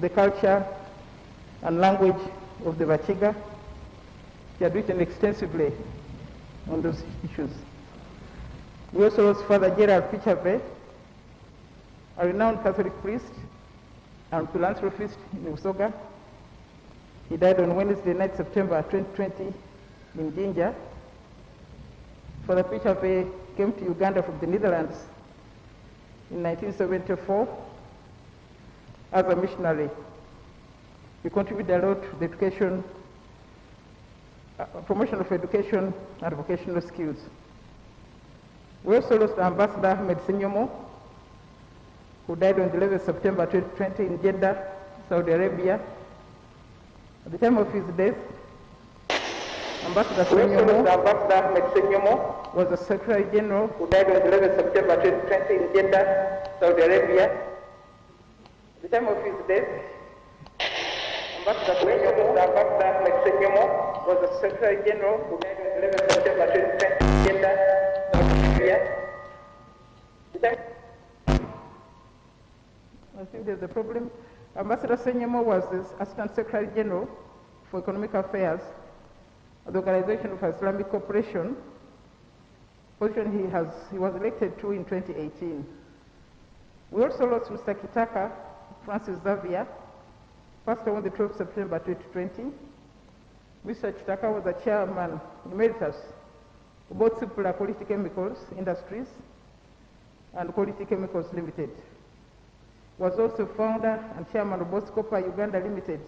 the culture and language of the Vachiga. He had written extensively on those issues. We also lost Father Gerald Pichave, a renowned Catholic priest and philanthropist in Emyooga. He died on Wednesday, 9 September 2020 in Jinja. Father Pichave came to Uganda from the Netherlands in 1974 as a missionary. He contributed a lot to the education, promotion of education and vocational skills. We also lost Ambassador Ahmed Senyomo, who died on the 11th September 2020 in Jeddah, Saudi Arabia. At the time of his death, Ambassador Ahmed Senyomo was the Secretary General, who died on the 11th September 2020 in Jeddah, Saudi Arabia. At the time of his death, Ambassador Ahmed Senyomo was the Secretary General, who died on the 11th September 2020 in Jeddah, I think there's a problem. Ambassador Senyomo was the Assistant Secretary General for Economic Affairs of the Organization of Islamic Cooperation, position he was elected to in 2018. We also lost Mr. Kitaka Francis Xavier, passed away on the 12th September 2020. Mr. Kitaka was the chairman emeritus of both Supla Quality Chemicals Industries and Quality Chemicals Limited. Was also founder and chairman of both Copper Uganda Limited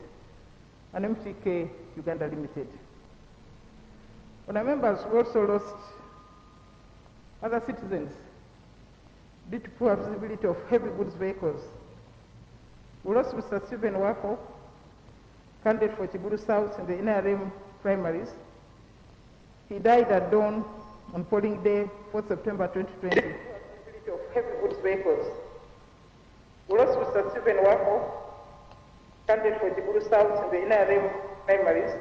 and MTK Uganda Limited. On our members, we also lost other citizens due to poor visibility of heavy goods vehicles. We lost Mr. Stephen Wako, candidate for Chiburu South in the NRM primaries. He died at dawn on polling day, 4th September 2020. Visibility of heavy goods vehicles. We lost Mr. Stephen Wako, candidate for Chiburu South in the NRM primaries.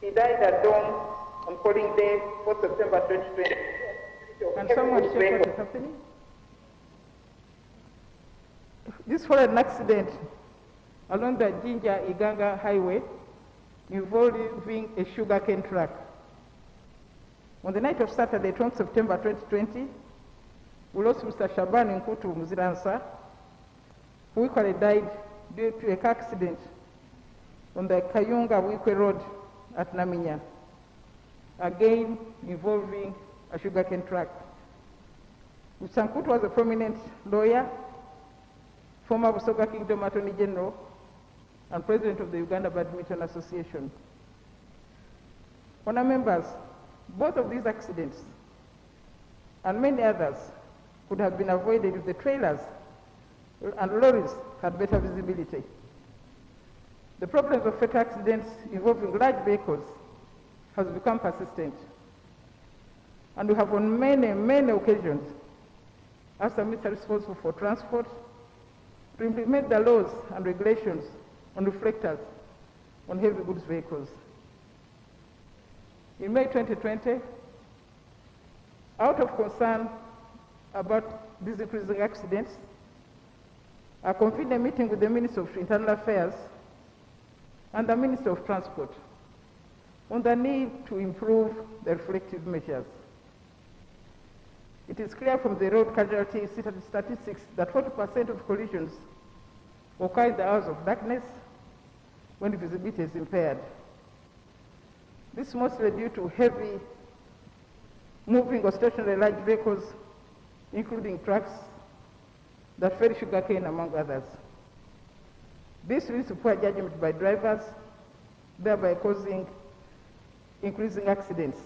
He died at dawn on polling day, 4th September 2020. Can someone check what is happening? This followed an accident along the Jinja-Iganga highway involving a sugarcane truck. On the night of Saturday, 12th September 2020, we lost Mr. Shaban Nkutu Muziransa, who equally died due to a car accident on the Kayunga-Wikwe Road at Naminya, again involving a sugarcane truck. Mr. Nkutu was a prominent lawyer, former Busoga Kingdom Attorney General, and president of the Uganda Badminton Association. Honour members, both of these accidents and many others could have been avoided if the trailers and lorries had better visibility. The problems of fatal accidents involving large vehicles has become persistent. And we have on many occasions asked the minister responsible for transport to implement the laws and regulations on reflectors on heavy goods vehicles. In May 2020, out of concern about these increasing accidents, I convened a meeting with the Minister of Internal Affairs and the Minister of Transport on the need to improve the reflective measures. It is clear from the road casualty statistics that 40% of collisions occur in the hours of darkness when visibility is impaired. This is mostly due to heavy moving or stationary large vehicles, including trucks that ferry sugarcane, among others. This leads to poor judgment by drivers, thereby causing increasing accidents.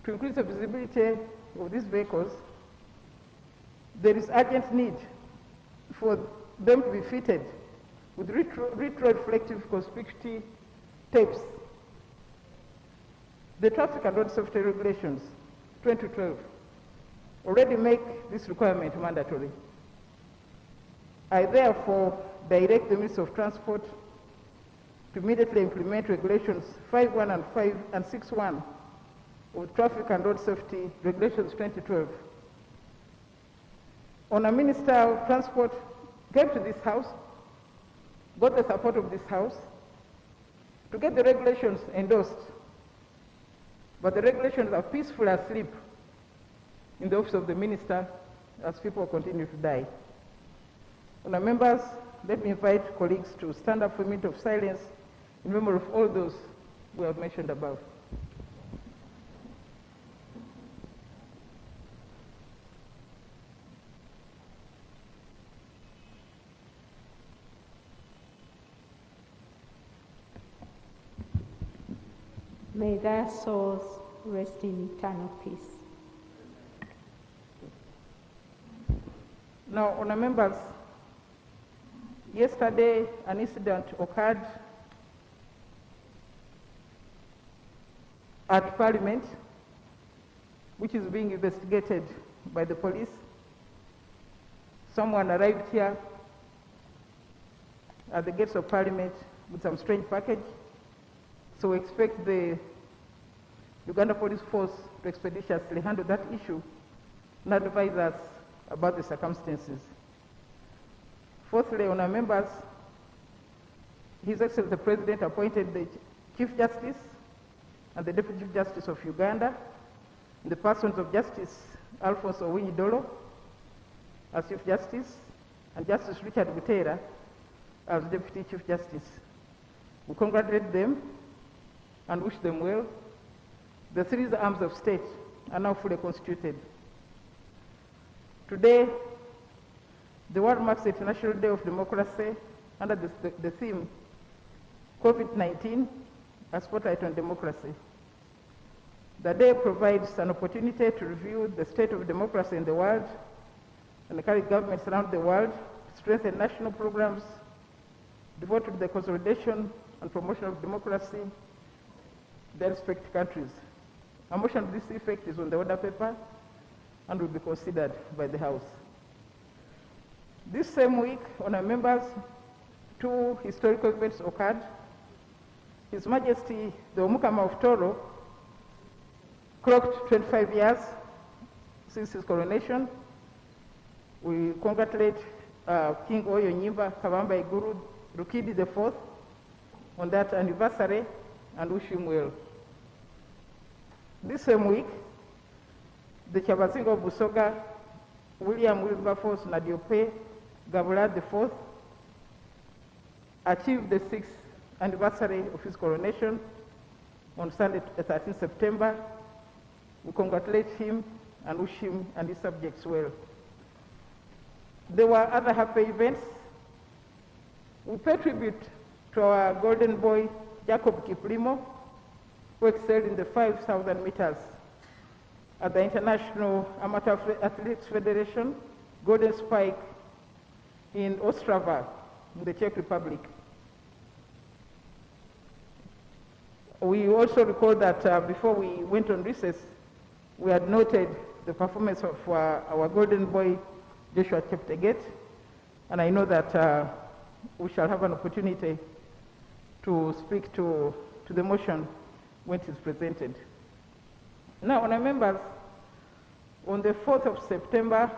To increase the visibility of these vehicles, there is urgent need for them to be fitted with retroreflective conspicuity tapes. The Traffic and Road Safety Regulations 2012 already make this requirement mandatory. I therefore direct the Minister of Transport to immediately implement regulations 5.1 and 5 and 6.1 of Traffic and Road Safety Regulations 2012. On a Minister of Transport came to this House, got the support of this House to get the regulations endorsed. But the regulations are peacefully asleep in the office of the minister as people continue to die. Honourable members, let me invite colleagues to stand up for a minute of silence in memory of all those we have mentioned above. May their souls rest in eternal peace. Now, honourable members, yesterday an incident occurred at Parliament, which is being investigated by the police. Someone arrived here at the gates of Parliament with some strange package. So we expect the Uganda Police Force to expeditiously handle that issue and advise us about the circumstances. Fourthly, honourable members, His Excellency the President appointed the Chief Justice and the Deputy Chief Justice of Uganda in the persons of Justice Alphonse Owiny-Dollo as Chief Justice and Justice Richard Butera as Deputy Chief Justice. We congratulate them and wish them well. The three arms of state are now fully constituted. Today, the world marks the International Day of Democracy under the theme COVID-19, a spotlight on democracy. The day provides an opportunity to review the state of democracy in the world and encourage governments around the world to strengthen national programs devoted to the consolidation and promotion of democracy in their respective countries. A motion to this effect is on the order paper and will be considered by the House. This same week, honourable members, two historical events occurred. His Majesty the Omukama of Toro clocked 25 years since his coronation. We congratulate King Oyo Nyimba Kabamba Iguru Rukidi IV on that anniversary and wish him well. This same week, the Kyabazinga of Busoga, William Wilberforce Nadiope Gabula IV, achieved the 6th anniversary of his coronation on Sunday, 13 September. We congratulate him and wish him and his subjects well. There were other happy events. We pay tribute to our golden boy, Jacob Kiplimo, who excelled in the 5,000 meters at the International Amateur Athletics Federation Golden Spike in Ostrava, in the Czech Republic. We also recall that before we went on recess, we had noted the performance of our golden boy, Joshua Cheptegei, and I know that we shall have an opportunity to speak to the motion when it is presented. Now, honourable members, on the 4th of September,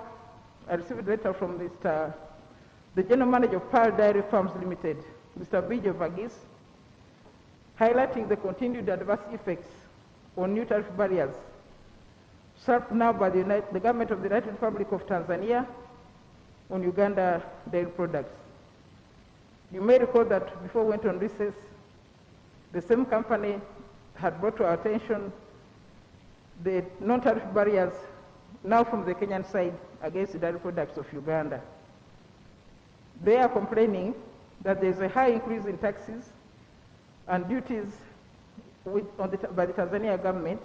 I received a letter from the General Manager of Pearl Dairy Farms Limited, Mr. Bijo Vagis, highlighting the continued adverse effects on new tariff barriers served now by the government of the United Republic of Tanzania on Uganda dairy products. You may recall that before we went on recess, the same company had brought to our attention the non-tariff barriers now from the Kenyan side against the dairy products of Uganda. They are complaining that there is a high increase in taxes and duties by the Tanzania government,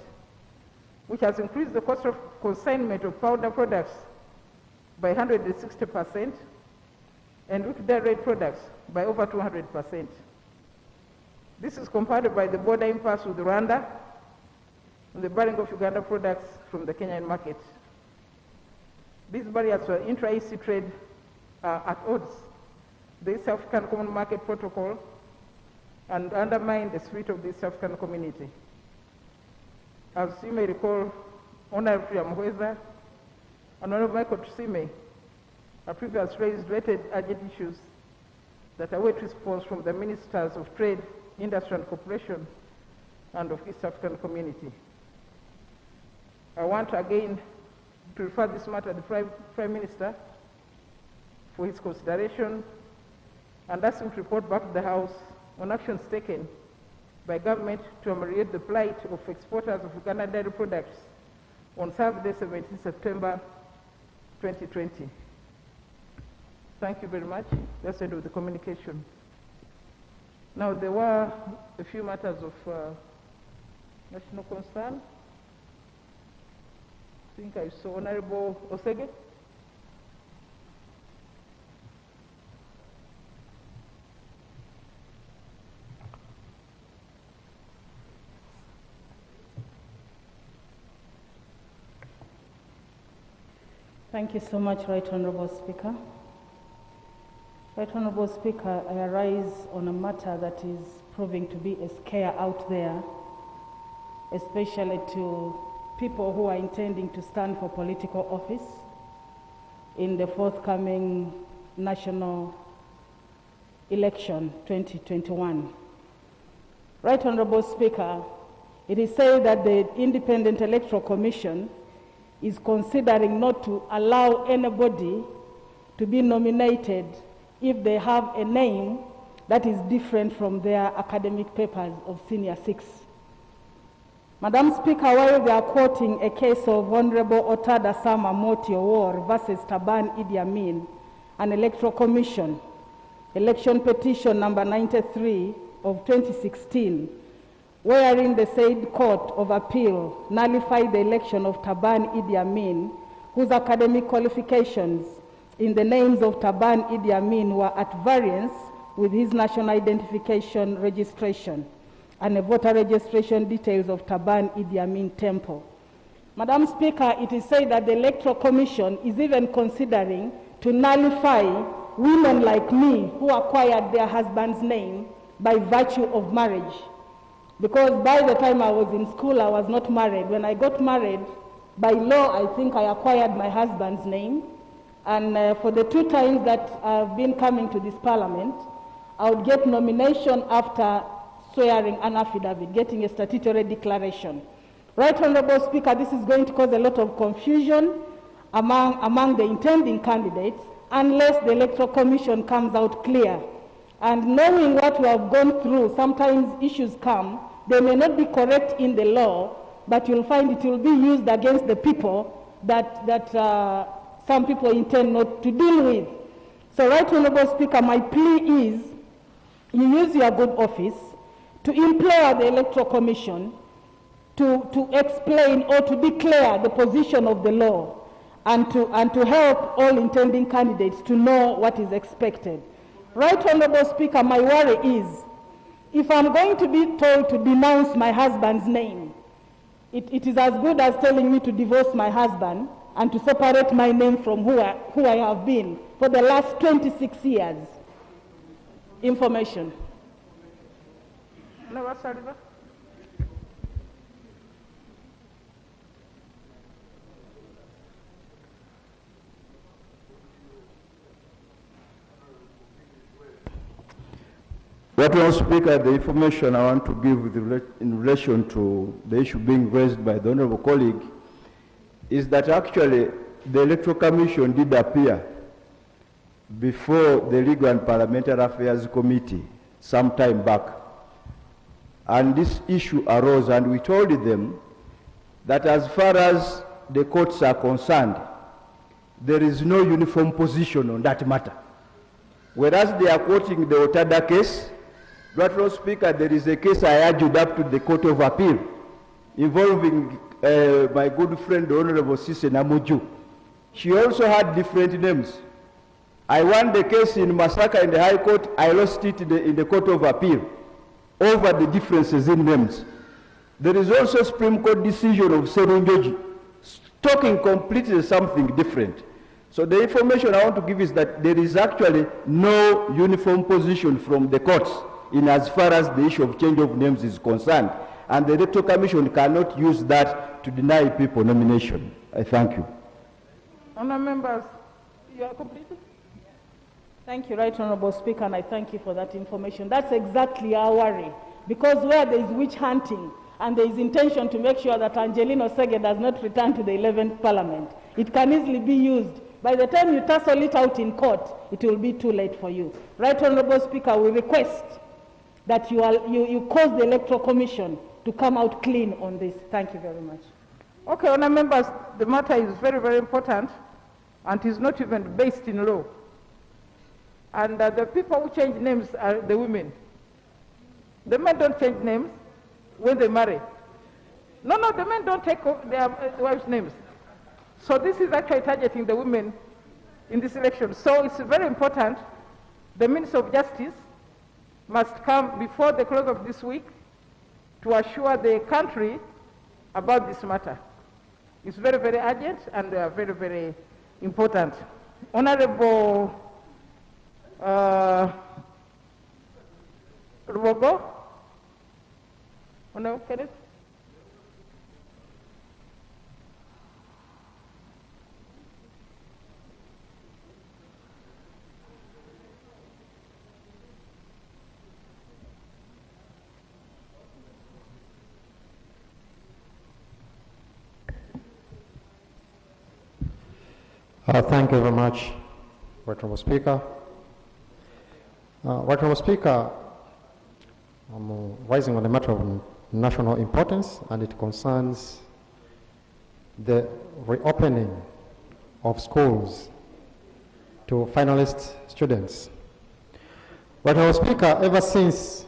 which has increased the cost of consignment of powder products by 160% and root dairy products by over 200%. This is compounded by the border impasse with Rwanda and the barring of Uganda products from the Kenyan market. These barriers were intra-EC trade at odds, the East African Common Market Protocol, and undermine the spirit of the East African community. As you may recall, Honorable Muhweza and Honorable Michael Tusime have previously raised related urgent issues that await response from the Ministers of Trade, Industry and Cooperation and of East African Community. I want again to refer this matter to the Prime Minister for his consideration and ask him to report back to the House on actions taken by government to ameliorate the plight of exporters of Ugandan dairy products on Saturday, 17 September 2020. Thank you very much. That's the end of the communication. Now, there were a few matters of national concern. I think I saw Honorable Osege. Thank you so much, Right Honourable Speaker. Right Honourable Speaker, I arise on a matter that is proving to be a scare out there, especially to people who are intending to stand for political office in the forthcoming national election 2021. Right Honourable Speaker, it is said that the Independent Electoral Commission is considering not to allow anybody to be nominated if they have a name that is different from their academic papers of Senior 6. Madam Speaker, while they are quoting a case of Honorable Otada Sama Moti War versus Taban Idi Amin, an Electoral Commission, election petition number 93 of 2016, wherein the said Court of Appeal nullified the election of Taban Idi Amin, whose academic qualifications in the names of Taban Idi Amin were at variance with his national identification registration and the voter registration details of Taban Idi Amin Temple. Madam Speaker, it is said that the Electoral Commission is even considering to nullify women like me who acquired their husband's name by virtue of marriage. Because by the time I was in school, I was not married. When I got married, by law, I think I acquired my husband's name. And for the 2 times that I've been coming to this Parliament, I would get nomination after swearing an affidavit, getting a statutory declaration. Right Honourable Speaker, this is going to cause a lot of confusion among the intending candidates unless the Electoral Commission comes out clear. And knowing what we have gone through, sometimes issues come, they may not be correct in the law, but you'll find it will be used against the people that some people intend not to deal with. So, Right Honourable Speaker, my plea is you use your good office to implore the Electoral Commission to explain or to declare the position of the law and to help all intending candidates to know what is expected. Right Honourable Speaker, my worry is, if I'm going to be told to denounce my husband's name, it is as good as telling me to divorce my husband and to separate my name from who I have been for the last 26 years. Information. Honourable Speaker, the information I want to give in relation to the issue being raised by the Honourable colleague is that actually the Electoral Commission did appear before the Legal and Parliamentary Affairs Committee some time back. And this issue arose, and we told them that as far as the courts are concerned, there is no uniform position on that matter. Whereas they are quoting the Otada case, Honourable Speaker, there is a case I argued up to the Court of Appeal involving my good friend, the Honourable Sise Namuju. She also had different names. I won the case in Masaka in the High Court. I lost it in the Court of Appeal over the differences in names. There is also a Supreme Court decision of Serunjoji talking completely something different. So the information I want to give is that there is actually no uniform position from the courts in as far as the issue of change of names is concerned. And the Electoral Commission cannot use that to deny people nomination. I thank you. Honourable members, You are completed? Thank you, Right Honourable Speaker, and I thank you for that information. That's exactly our worry, because where there is witch hunting and there is intention to make sure that Angelino Sege does not return to the 11th Parliament, it can easily be used. By the time you tussle it out in court, it will be too late for you. Right Honourable Speaker, we request that you cause the Electoral Commission to come out clean on this. Thank you very much. Okay, Honour Members, the matter is very, very important and is not even based in law. And the people who change names are the women. The men don't change names when they marry. No, the men don't take their wives' names. So this is actually targeting the women in this election. So it's very important. The Minister of Justice must come before the close of this week to assure the country about this matter. It's very, very urgent and very, very important. Honorable Rubogo? Honorable Kenneth? Thank you very much, Right Honourable Speaker. Right Honourable Speaker, I'm rising on a matter of national importance, and it concerns the reopening of schools to finalist students. Right Honourable Speaker, ever since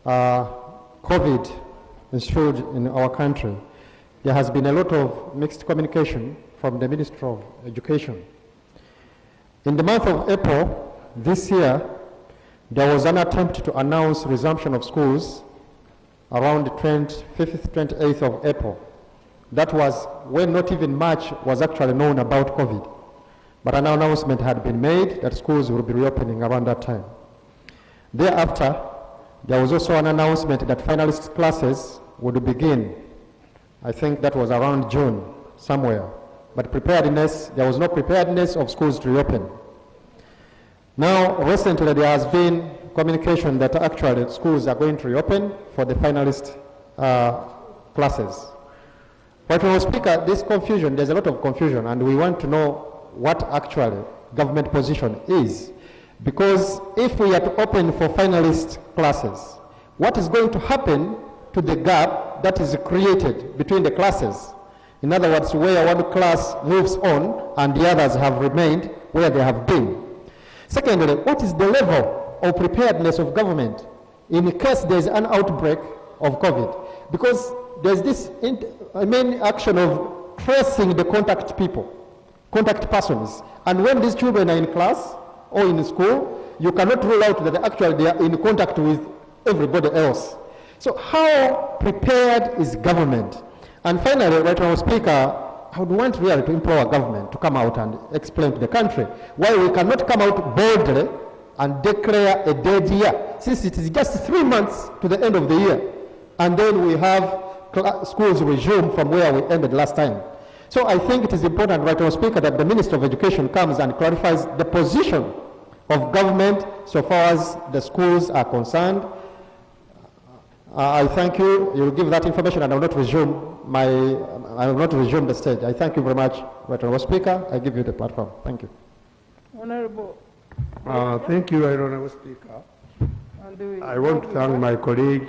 COVID ensued in our country, there has been a lot of mixed communication from the Ministry of Education. In the month of April this year, there was an attempt to announce resumption of schools around the 25th, 28th of April. That was when not even much was actually known about COVID. But an announcement had been made that schools will be reopening around that time. Thereafter, there was also an announcement that finalist classes would begin. I think that was around June, somewhere. But preparedness, there was no preparedness of schools to reopen. Now, recently there has been communication that actually schools are going to reopen for the finalist classes. But Mr. Speaker, this confusion, there's a lot of confusion, and we want to know what actually government position is. Because if we are to open for finalist classes, what is going to happen to the gap that is created between the classes? In other words, where one class moves on and the others have remained where they have been. Secondly, what is the level of preparedness of government in case there's an outbreak of COVID? Because there's this main action of tracing the contact people, contact persons. And when these children are in class or in school, you cannot rule out that actually they are in contact with everybody else. So how prepared is government? And finally, Right Honourable Speaker, I would want really to implore our government to come out and explain to the country why we cannot come out boldly and declare a dead year, since it is just 3 months to the end of the year. And then we have schools resume from where we ended last time. So I think it is important, Right Honourable Speaker, that the Minister of Education comes and clarifies the position of government so far as the schools are concerned. I thank you. You will give that information, and I will not resume the stage. I thank you very much, Right Honourable Speaker. I give you the platform. Thank you. Honourable. Thank you, Right Honourable Speaker. I want to thank my colleague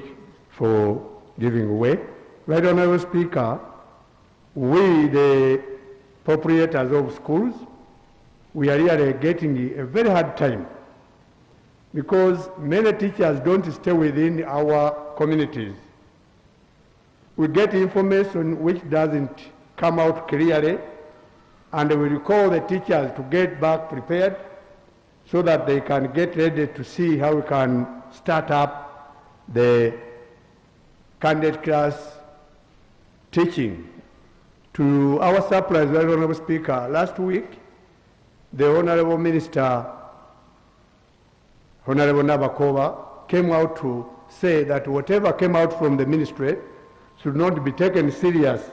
for giving way. Right Honourable Speaker, we, the proprietors of schools, we are really getting a very hard time because many teachers don't stay within our communities. We get information which doesn't come out clearly, and we recall the teachers to get back prepared so that they can get ready to see how we can start up the candidate class teaching. To our surprise, Right Honourable Speaker, last week, the Honourable Minister, Honourable Nabakova, came out to say that whatever came out from the ministry should not be taken serious,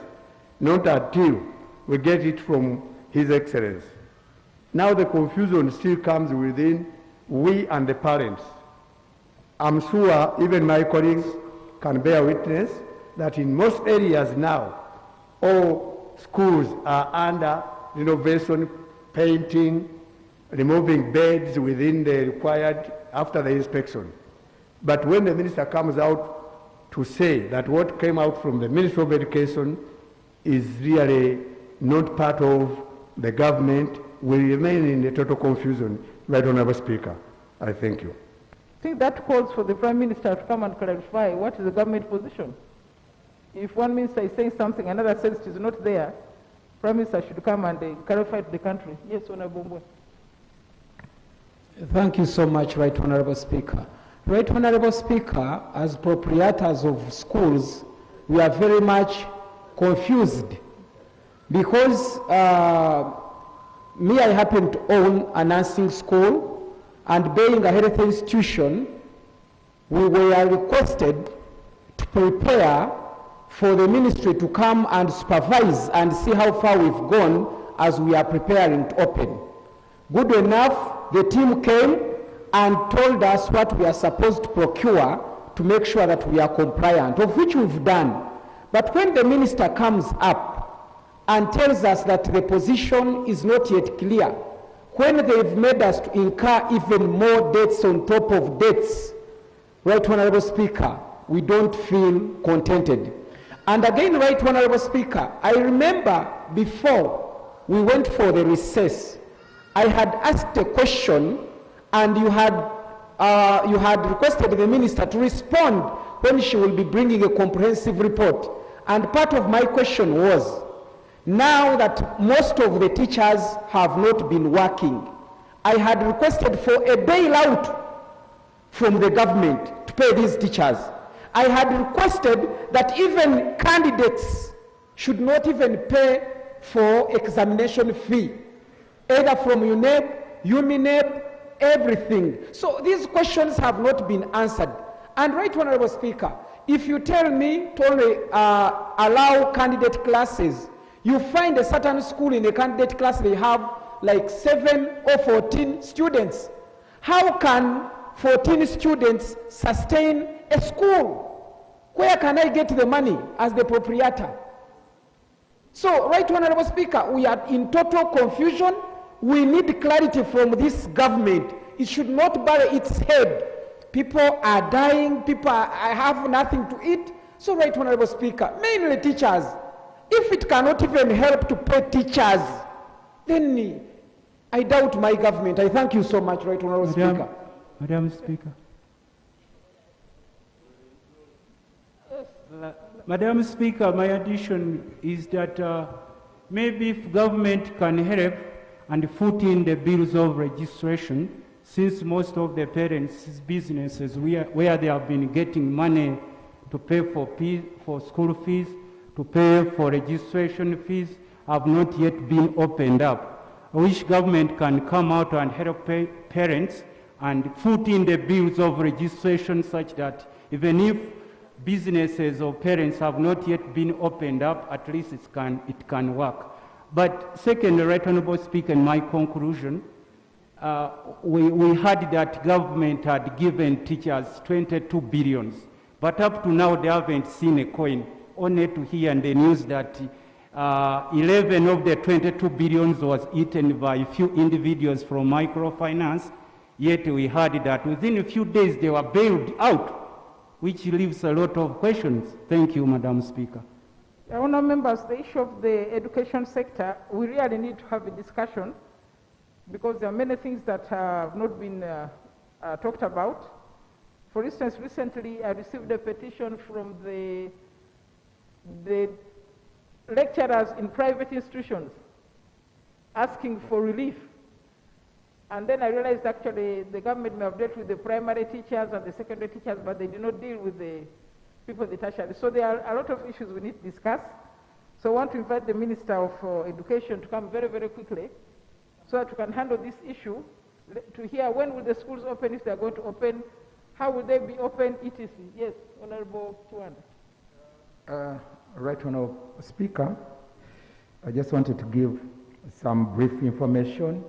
not until we get it from His Excellency. Now the confusion still comes within we and the parents. I'm sure even my colleagues can bear witness that in most areas now, all schools are under renovation, painting, removing beds within the required after the inspection. But when the minister comes out to say that what came out from the Ministry of Education is really not part of the government, we remain in a total confusion. Right Honourable Speaker, I thank you. I think that calls for the Prime Minister to come and clarify what is the government position. If one minister is saying something, another says it is not there, Prime Minister should come and clarify to the country. Yes, Honourable Mbwe. Thank you so much, Right Honourable Speaker. Right Honourable Speaker, as proprietors of schools, we are very much confused because I happen to own a nursing school, and being a health institution, we were requested to prepare for the ministry to come and supervise and see how far we've gone as we are preparing to open. Good enough, the team came and told us what we are supposed to procure to make sure that we are compliant, of which we've done. But when the minister comes up and tells us that the position is not yet clear, when they've made us to incur even more debts on top of debts, Right Honourable Speaker, we don't feel contented. And again, Right Honourable Speaker, I remember before we went for the recess, I had asked a question and you had requested the minister to respond when she will be bringing a comprehensive report. And part of my question was, now that most of the teachers have not been working, I had requested for a bailout from the government to pay these teachers. I had requested that even candidates should not even pay for examination fee, either from UNEP, UMINEP, everything. So these questions have not been answered. And Right Honourable Speaker, if you tell me to only allow candidate classes, you find a certain school in a candidate class, they have like 7 or 14 students. How can 14 students sustain a school? Where can I get the money as the proprietor? So, Right Honourable Speaker, we are in total confusion. We need clarity from this government. It should not bury its head. People are dying, people have nothing to eat. So, Right Honourable Speaker, mainly teachers, if it cannot even help to pay teachers, then I doubt my government. I thank you so much, Right Honourable Speaker. Madam Speaker. Madam Speaker, my addition is that maybe if government can help and put in the bills of registration, since most of the parents' businesses where they have been getting money to pay for school fees, to pay for registration fees, have not yet been opened up. I wish government can come out and help parents and put in the bills of registration such that even if businesses or parents have not yet been opened up, at least it can work. But second, Right Honourable Speaker, in my conclusion, we heard that government had given teachers 22 billion, but up to now they haven't seen a coin, only to hear in the news that 11 of the 22 billions was eaten by a few individuals from microfinance, yet we heard that within a few days they were bailed out, which leaves a lot of questions. Thank you, Madam Speaker. Honourable members, the issue of the education sector, we really need to have a discussion because there are many things that have not been talked about. For instance, recently I received a petition from the lecturers in private institutions asking for relief. And then I realized actually the government may have dealt with the primary teachers and the secondary teachers, but they did not deal with the people in the tertiary. So there are a lot of issues we need to discuss. So I want to invite the Minister of Education to come very, very quickly so that we can handle this issue, to hear when will the schools open, if they are going to open, how will they be open, etc. Yes, Honourable Tuanda. Right Honourable Speaker, I just wanted to give some brief information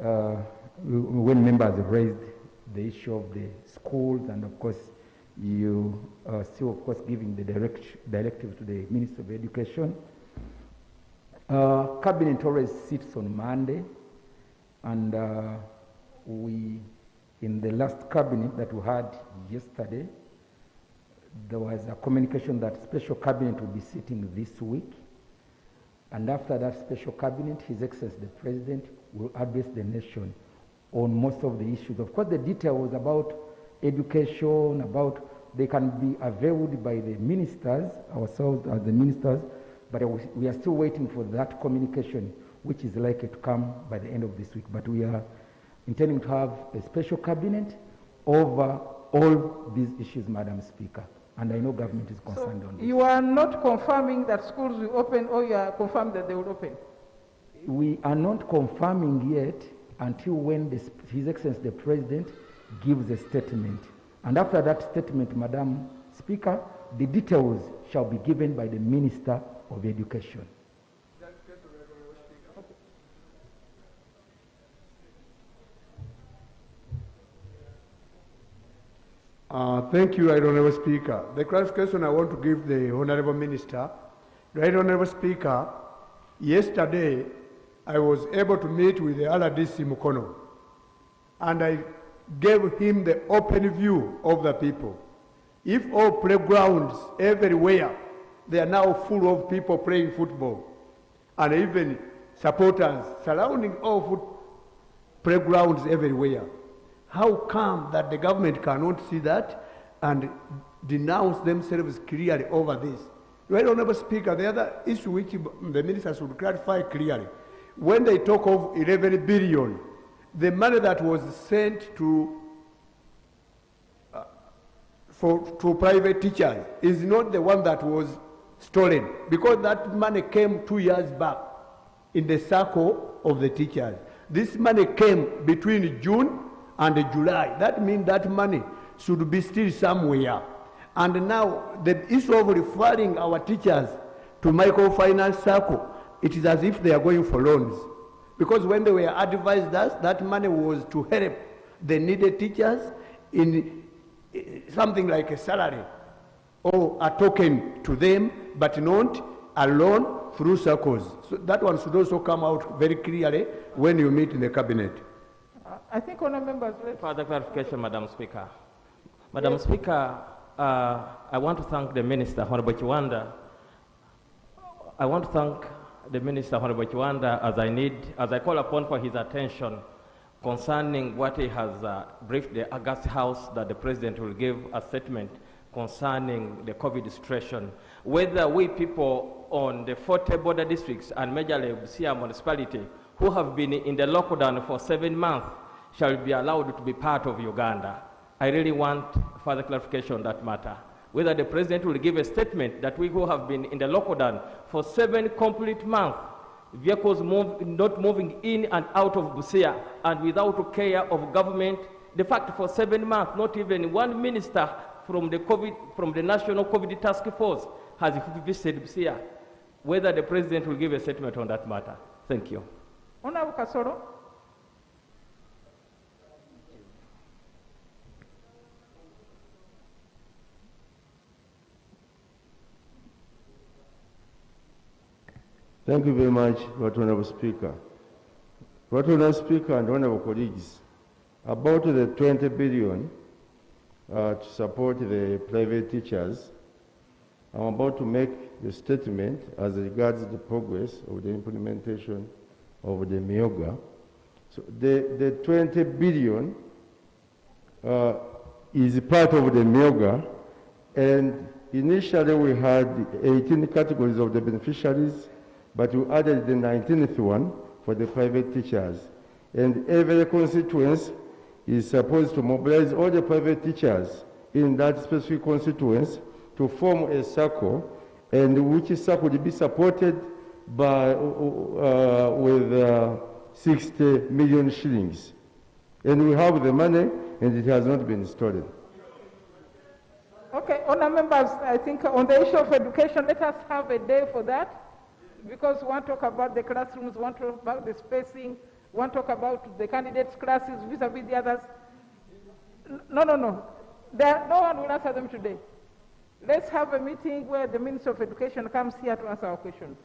when members raised the issue of the schools, and of course, you are still, of course, giving the directive to the Minister of Education. Cabinet always sits on Monday, and in the last cabinet that we had yesterday, there was a communication that special cabinet will be sitting this week. And after that special cabinet, His Excellency the President will address the nation on most of the issues. Of course, the details about education, they can be availed by the ministers, ourselves as the ministers, but we are still waiting for that communication, which is likely to come by the end of this week. But we are intending to have a special cabinet over all these issues, Madam Speaker. And I know government is concerned on this. You are not confirming that schools will open, or you are confirmed that they will open? We are not confirming yet until when His Excellency the President gives a statement. And after that statement, Madam Speaker, the details shall be given by the Minister of Education. Thank you, Right Honourable Speaker. The clarification I want to give the Honourable Minister. Right Honourable Speaker, yesterday I was able to meet with the RDC Mukono, and I gave him the open view of the people. If all playgrounds everywhere, they are now full of people playing football, and even supporters surrounding all playgrounds everywhere, how come that the government cannot see that and denounce themselves clearly over this? Right Honourable Speaker, the other issue which the minister should clarify clearly, when they talk of 11 billion, the money that was sent to private teachers is not the one that was stolen, because that money came 2 years back in the circle of the teachers. This money came between June and July. That means that money should be still somewhere. And now the issue of referring our teachers to microfinance circle, it is as if they are going for loans. Because when they were advised that money was to help the needed teachers in something like a salary or a token to them, but not a loan through circles. So that one should also come out very clearly when you meet in the cabinet. I think honourable members... Further clarification, Madam Speaker. Madam Speaker, I want to thank the Minister, Honourable Chiwanda. I want to thank the Minister, Honourable Chiwanda, as I call upon for his attention concerning what he has briefed the August House, that the President will give a statement concerning the COVID situation. Whether we people on the 40 border districts and majorly Busia municipality who have been in the lockdown for 7 months shall be allowed to be part of Uganda. I really want further clarification on that matter. Whether the President will give a statement that we who have been in the lockdown for 7 complete months, vehicles not moving in and out of Busia, and without care of government, the fact for 7 months, not even one minister from the National COVID Task Force has visited Busia. Whether the President will give a statement on that matter. Thank you. Honourable Kasoro. Thank you very much, Right Honourable Speaker. Right Honourable Speaker and Honourable colleagues, about the 20 billion to support the private teachers, I'm about to make a statement as regards the progress of the implementation of the Emyooga. So the 20 billion is part of the Emyooga, and initially we had 18 categories of the beneficiaries, but we added the 19th one for the private teachers. And every constituency is supposed to mobilize all the private teachers in that specific constituency to form a circle, and which circle will be supported by with 60 million shillings. And we have the money, and it has not been stolen. Okay, honourable members, I think on the issue of education, let us have a day for that, because we want to talk about the classrooms, we want to talk about the spacing, Want to talk about the candidates' classes vis-a-vis the others? No. No one will answer them today. Let's have a meeting where the Minister of Education comes here to answer our questions.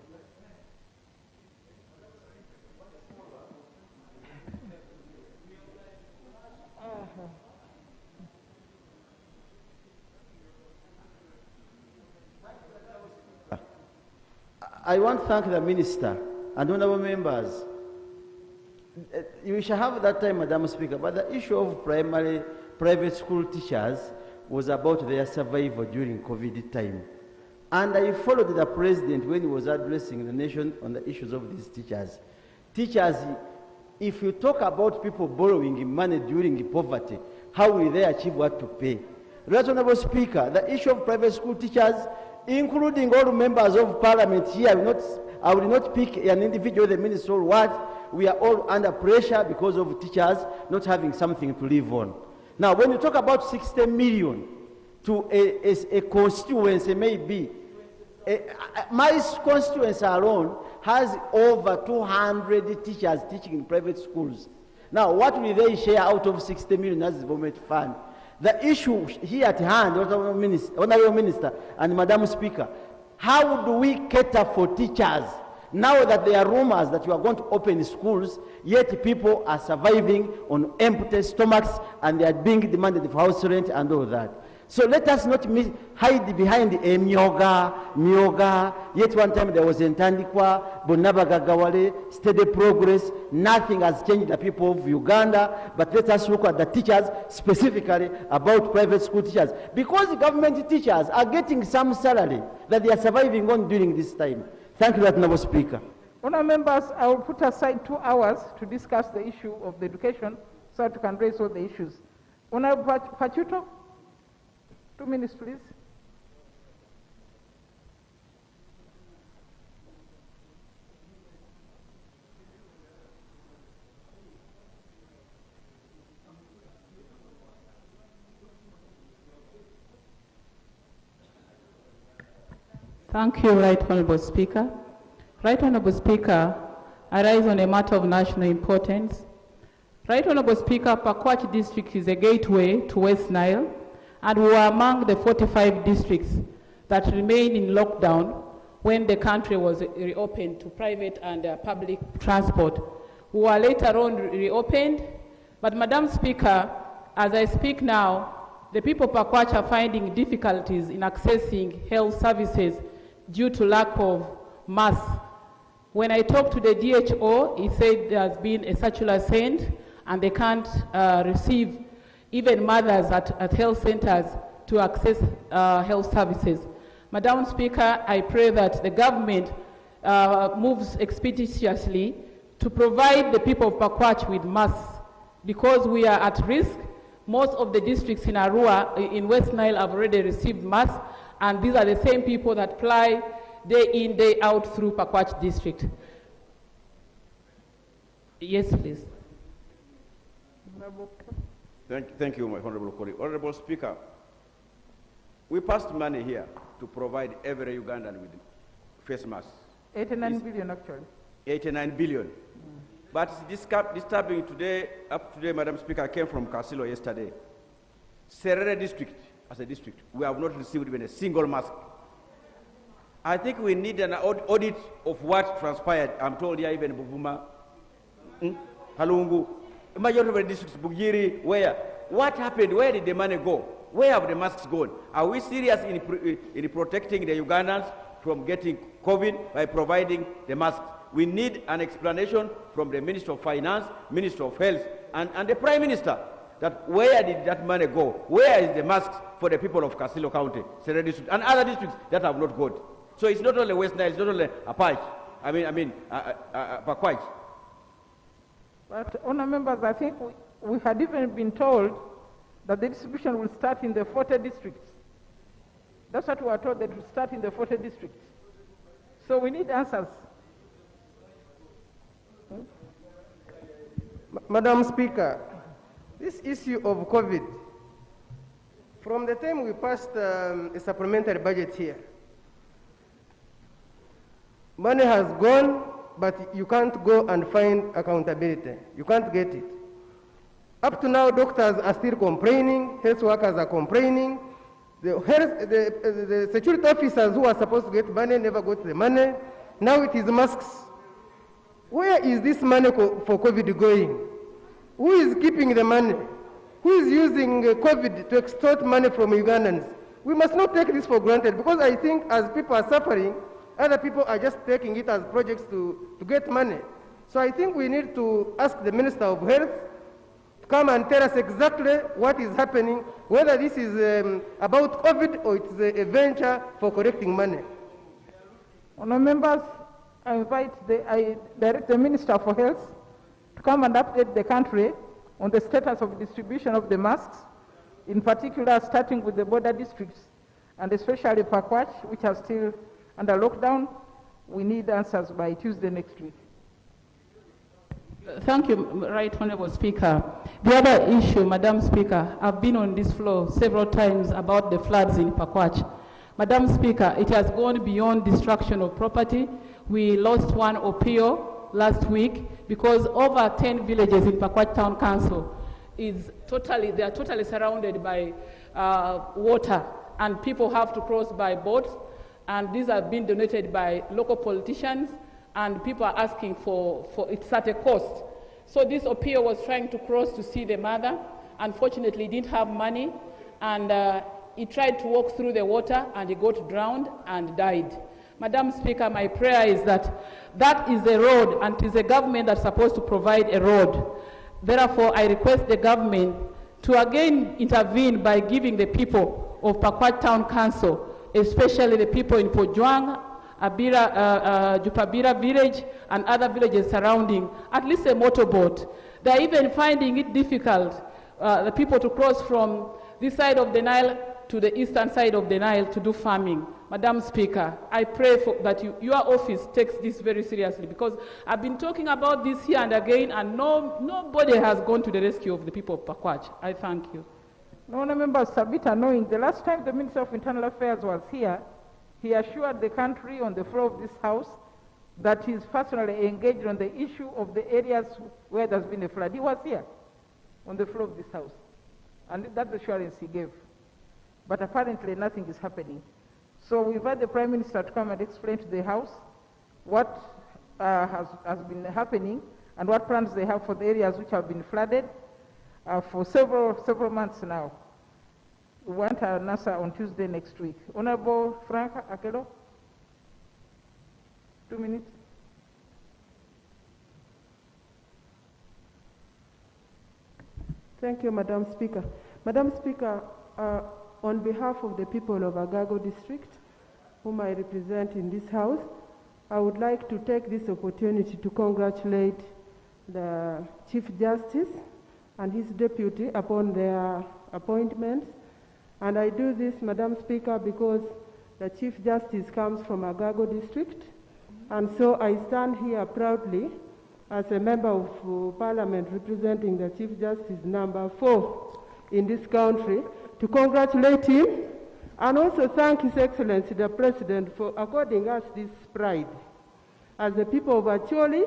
I want to thank the Minister and honorable members. You shall have that time, Madam Speaker, but the issue of private school teachers was about their survival during COVID time. And I followed the President when he was addressing the nation on the issues of these teachers. Teachers, if you talk about people borrowing money during poverty, how will they achieve what to pay? Right, Honorable Speaker, the issue of private school teachers, including all members of Parliament here, I will not pick an individual, the minister or what. We are all under pressure because of teachers not having something to live on. Now, when you talk about 60 million to a constituency, maybe, my constituency alone has over 200 teachers teaching in private schools. Now, what will they share out of 60 million as development fund? The issue here at hand, Honorable Minister and Madam Speaker, how do we cater for teachers now that there are rumors that you are going to open schools, yet people are surviving on empty stomachs and they are being demanded for house rent and all that? So let us not hide behind Emyooga, yet one time there was Ntandikwa, Bonabagagawale, steady progress, nothing has changed the people of Uganda, but let us look at the teachers, specifically about private school teachers, because the government teachers are getting some salary that they are surviving on during this time. Thank you, Honorable Speaker. Honourable members, I will put aside 2 hours to discuss the issue of the education so that we can raise all the issues. Honourable Pachuto? 2 minutes, please. Thank you, Right Honourable Speaker. Right Honourable Speaker, I rise on a matter of national importance. Right Honourable Speaker, Pakwach district is a gateway to West Nile, and we were among the 45 districts that remained in lockdown when the country was reopened to private and public transport. We were later on reopened, but Madam Speaker, as I speak now, the people of Pakwach are finding difficulties in accessing health services due to lack of masks. When I talked to the DHO, he said there has been a circular sent and they can't receive even mothers at health centers to access health services. Madam Speaker, I pray that the government moves expeditiously to provide the people of Pakwach with masks, because we are at risk. Most of the districts in Arua, in West Nile, have already received masks, and these are the same people that fly day in, day out through Pakwach district. Yes, please. Thank you, my honorable colleague. Honorable Speaker, we passed money here to provide every Ugandan with face masks. 89 billion, actually. 89 billion. But it's disturbing today, up today, Madam Speaker, I came from Kasilo yesterday. Serere district, as a district, we have not received even a single mask. I think we need an audit of what transpired. I'm told here even Buvuma, Halungu, majority of the districts, Bugiri, where? What happened? Where did the money go? Where have the masks gone? Are we serious in protecting the Ugandans from getting COVID by providing the masks? We need an explanation from the Minister of Finance, Minister of Health, and the Prime Minister, that where did that money go? Where is the masks for the people of Kasilo County, Serere district, and other districts that have not got? So it's not only West Nile, it's not only Apache, Pakwach. But, honour members, I think we had even been told that the distribution will start in the 40 districts. That's what we were told, that it will start in the 40 districts. So we need answers. Madam Speaker, this issue of COVID, from the time we passed a supplementary budget here, money has gone but you can't go and find accountability. You can't get it. Up to now, doctors are still complaining, health workers are complaining, the security officers who are supposed to get money never got the money. Now it is masks. Where is this money for COVID going? Who is keeping the money? Who is using COVID to extort money from Ugandans? We must not take this for granted, because I think as people are suffering, other people are just taking it as projects to get money. So I think we need to ask the Minister of Health to come and tell us exactly what is happening, whether this is about COVID or it's a venture for collecting money. Honourable members, I direct the Minister for Health to come and update the country on the status of distribution of the masks, in particular starting with the border districts and especially Pakwach, which are still under lockdown. We need answers by Tuesday next week. Thank you, Right Honourable Speaker. The other issue, Madam Speaker, I've been on this floor several times about the floods in Pakwach. Madam Speaker, it has gone beyond destruction of property. We lost one Opio last week because over 10 villages in Pakwach Town Council they are totally surrounded by water, and people have to cross by boats, and these have been donated by local politicians, and people are asking for it's at a cost. So this Opio was trying to cross to see the mother. Unfortunately, he didn't have money, and he tried to walk through the water, and he got drowned and died. Madam Speaker, my prayer is that is a road, and it is the government that's supposed to provide a road. Therefore, I request the government to again intervene by giving the people of Pakwach Town Council, especially the people in Pojwang, Jupabira village, and other villages surrounding, at least a motorboat. They're even finding it difficult, the people to cross from this side of the Nile to the eastern side of the Nile to do farming. Madam Speaker, I pray that your office takes this very seriously, because I've been talking about this here and again, and nobody has gone to the rescue of the people of Pakwach. I thank you. Honourable Member Sabita, knowing the last time the Minister of Internal Affairs was here, he assured the country on the floor of this House that he is personally engaged on the issue of the areas where there's been a flood. He was here on the floor of this House, and that's the assurance he gave. But apparently nothing is happening. So we invite the Prime Minister to come and explain to the House what has been happening and what plans they have for the areas which have been flooded for several months now. We want an answer on Tuesday next week. Honourable Frank Akelo, 2 minutes. Thank you, Madam Speaker. Madam Speaker, on behalf of the people of Agago District, whom I represent in this House, I would like to take this opportunity to congratulate the Chief Justice and his deputy upon their appointments. And I do this, Madam Speaker, because the Chief Justice comes from Agago District, and so I stand here proudly as a member of Parliament representing the Chief Justice number 4 in this country, to congratulate him and also thank His Excellency the President for according us this pride as the people of Acholi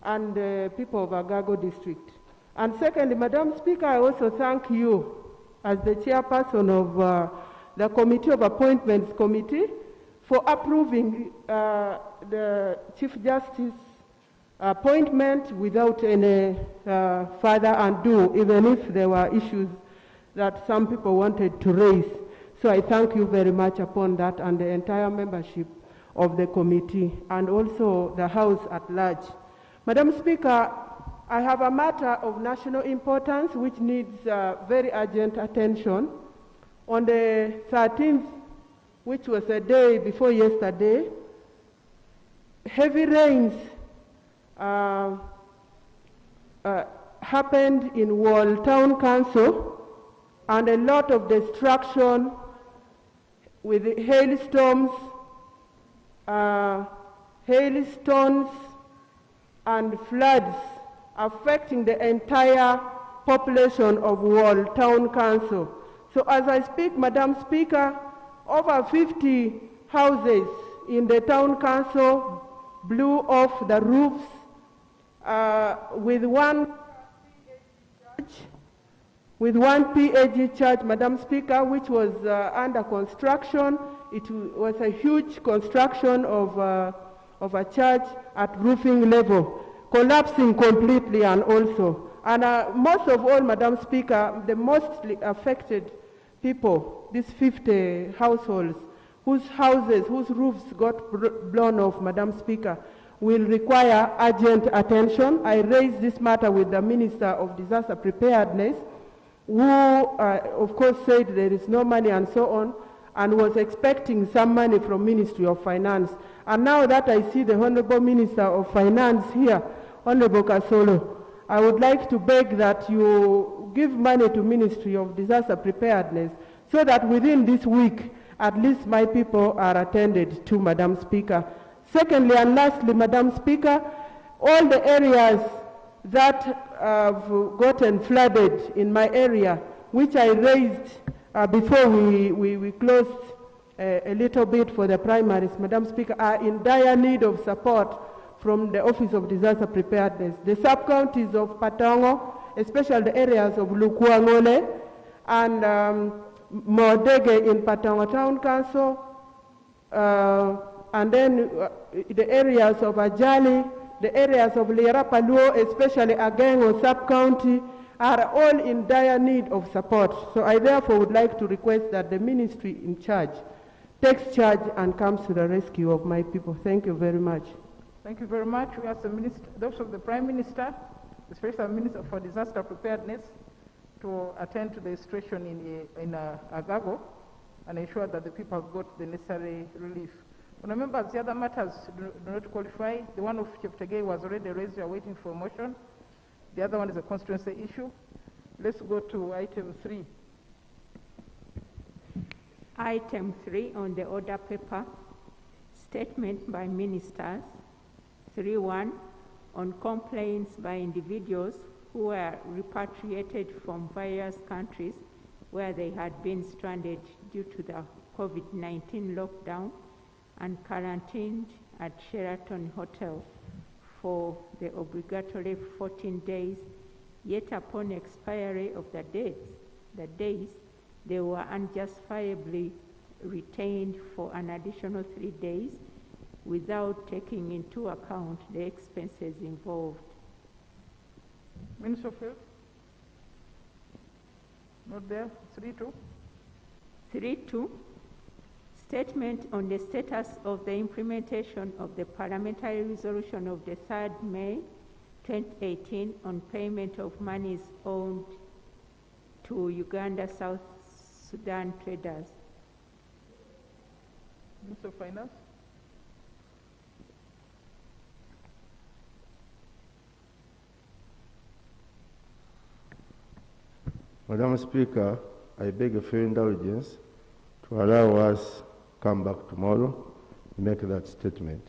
and the people of Agago District. And secondly, Madam Speaker, I also thank you as the chairperson of the Committee of Appointments Committee for approving the Chief Justice appointment without any further ado, even if there were issues that some people wanted to raise. So I thank you very much upon that, and the entire membership of the committee and also the House at large. Madam Speaker, I have a matter of national importance which needs very urgent attention. On the 13th, which was a day before yesterday, heavy rains happened in Wall Town Council, and a lot of destruction with hailstorms, hailstones, and floods affecting the entire population of Wall Town Council. So as I speak, Madam Speaker, over 50 houses in the Town Council blew off the roofs with one PAG church, Madam Speaker, which was under construction. It was a huge construction of a church at roofing level, collapsing completely and also. And most of all, Madam Speaker, the mostly affected people, these 50 households, whose roofs got blown off, Madam Speaker, will require urgent attention. I raised this matter with the Minister of Disaster Preparedness, who, of course, said there is no money and so on, and was expecting some money from Ministry of Finance. And now that I see the Honorable Minister of Finance here, Honorable Kasolo, I would like to beg that you give money to Ministry of Disaster Preparedness so that within this week, at least my people are attended to, Madam Speaker. Secondly and lastly, Madam Speaker, all the areas that have gotten flooded in my area, which I raised before we closed a little bit for the primaries, Madam Speaker, are in dire need of support from the Office of Disaster Preparedness. The sub-counties of Patongo, especially the areas of Lukuangole and Modege in Patongo Town Council, and then the areas of Ajali, the areas of Lirapaluo, especially Agengo sub-county, are all in dire need of support. So I therefore would like to request that the ministry in charge takes charge and comes to the rescue of my people. Thank you very much. Thank you very much. We ask the minister, those of the Prime Minister, the Special Minister for Disaster Preparedness, to attend to the situation in Agago and ensure that the people have got the necessary relief. Remember, the other matters do not qualify. The one of Cheptegei was already raised. We are waiting for a motion. The other one is a constituency issue. Let's go to item 3. Item 3 on the order paper, statement by ministers. 3.1 on complaints by individuals who were repatriated from various countries where they had been stranded due to the COVID-19 lockdown and quarantined at Sheraton Hotel for the obligatory 14 days, yet upon expiry of the days, they were unjustifiably retained for an additional 3 days without taking into account the expenses involved. Minister of Health? Not there. 3.2. 3.2. Statement on the status of the implementation of the Parliamentary Resolution of the 3rd May 2018 on payment of monies owed to Uganda South Sudan traders. Minister of Finance? Madam Speaker, I beg of your indulgence to allow us come back tomorrow to make that statement.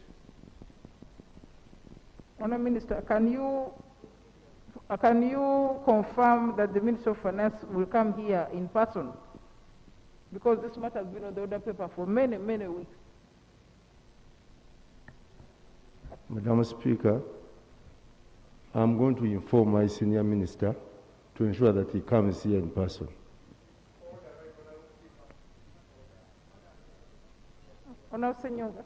Honourable Minister, can you confirm that the Minister of Finance will come here in person? Because this matter has been on the order paper for many, many weeks. Madam Speaker, I'm going to inform my senior minister to ensure that he comes here in person. Honourable Emyooga.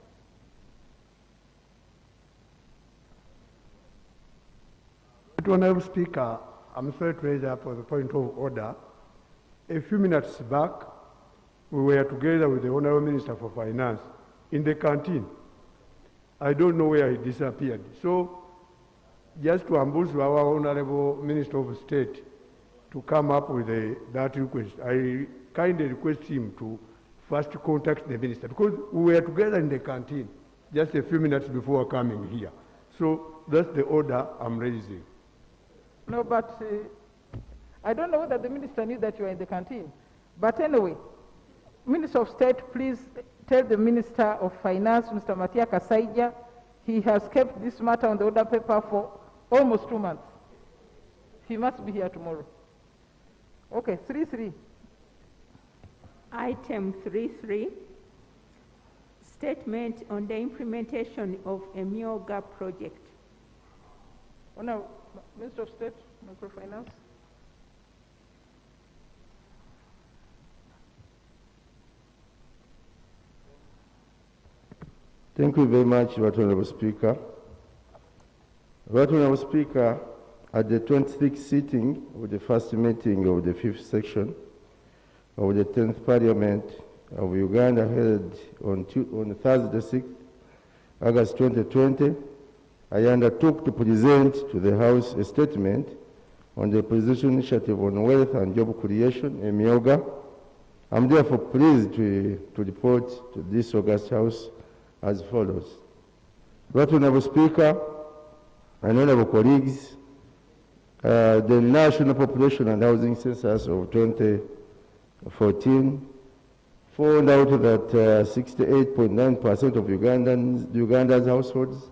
Honourable Speaker, I'm sorry to raise up for the point of order. A few minutes back, we were together with the Honourable Minister for Finance in the canteen. I don't know where he disappeared. So, just to ambush our Honourable Minister of State to come up with that request, I kindly request him to first contact the minister, because we were together in the canteen just a few minutes before coming here. So that's the order I'm raising. No, but I don't know whether the minister knew that you were in the canteen. But anyway, Minister of State, please tell the Minister of Finance, Mr. Matia Kasaija, he has kept this matter on the order paper for almost 2 months. He must be here tomorrow. Okay, 3.3. Item 3.3, Statement on the implementation of Emyooga project. Honourable Minister of State, Microfinance. Thank you very much, Right Honourable Speaker. Right Honourable Speaker, at the 26th sitting of the first meeting of the 5th section of the 10th Parliament of Uganda held on Thursday, 6th August 2020, I undertook to present to the House a statement on the Presidential Initiative on Wealth and Job Creation, Emyooga. I'm therefore pleased to report to this August House as follows. Right Honourable Speaker and honourable colleagues, the National Population and Housing Census of 2014 found out that 68.9% of Uganda's households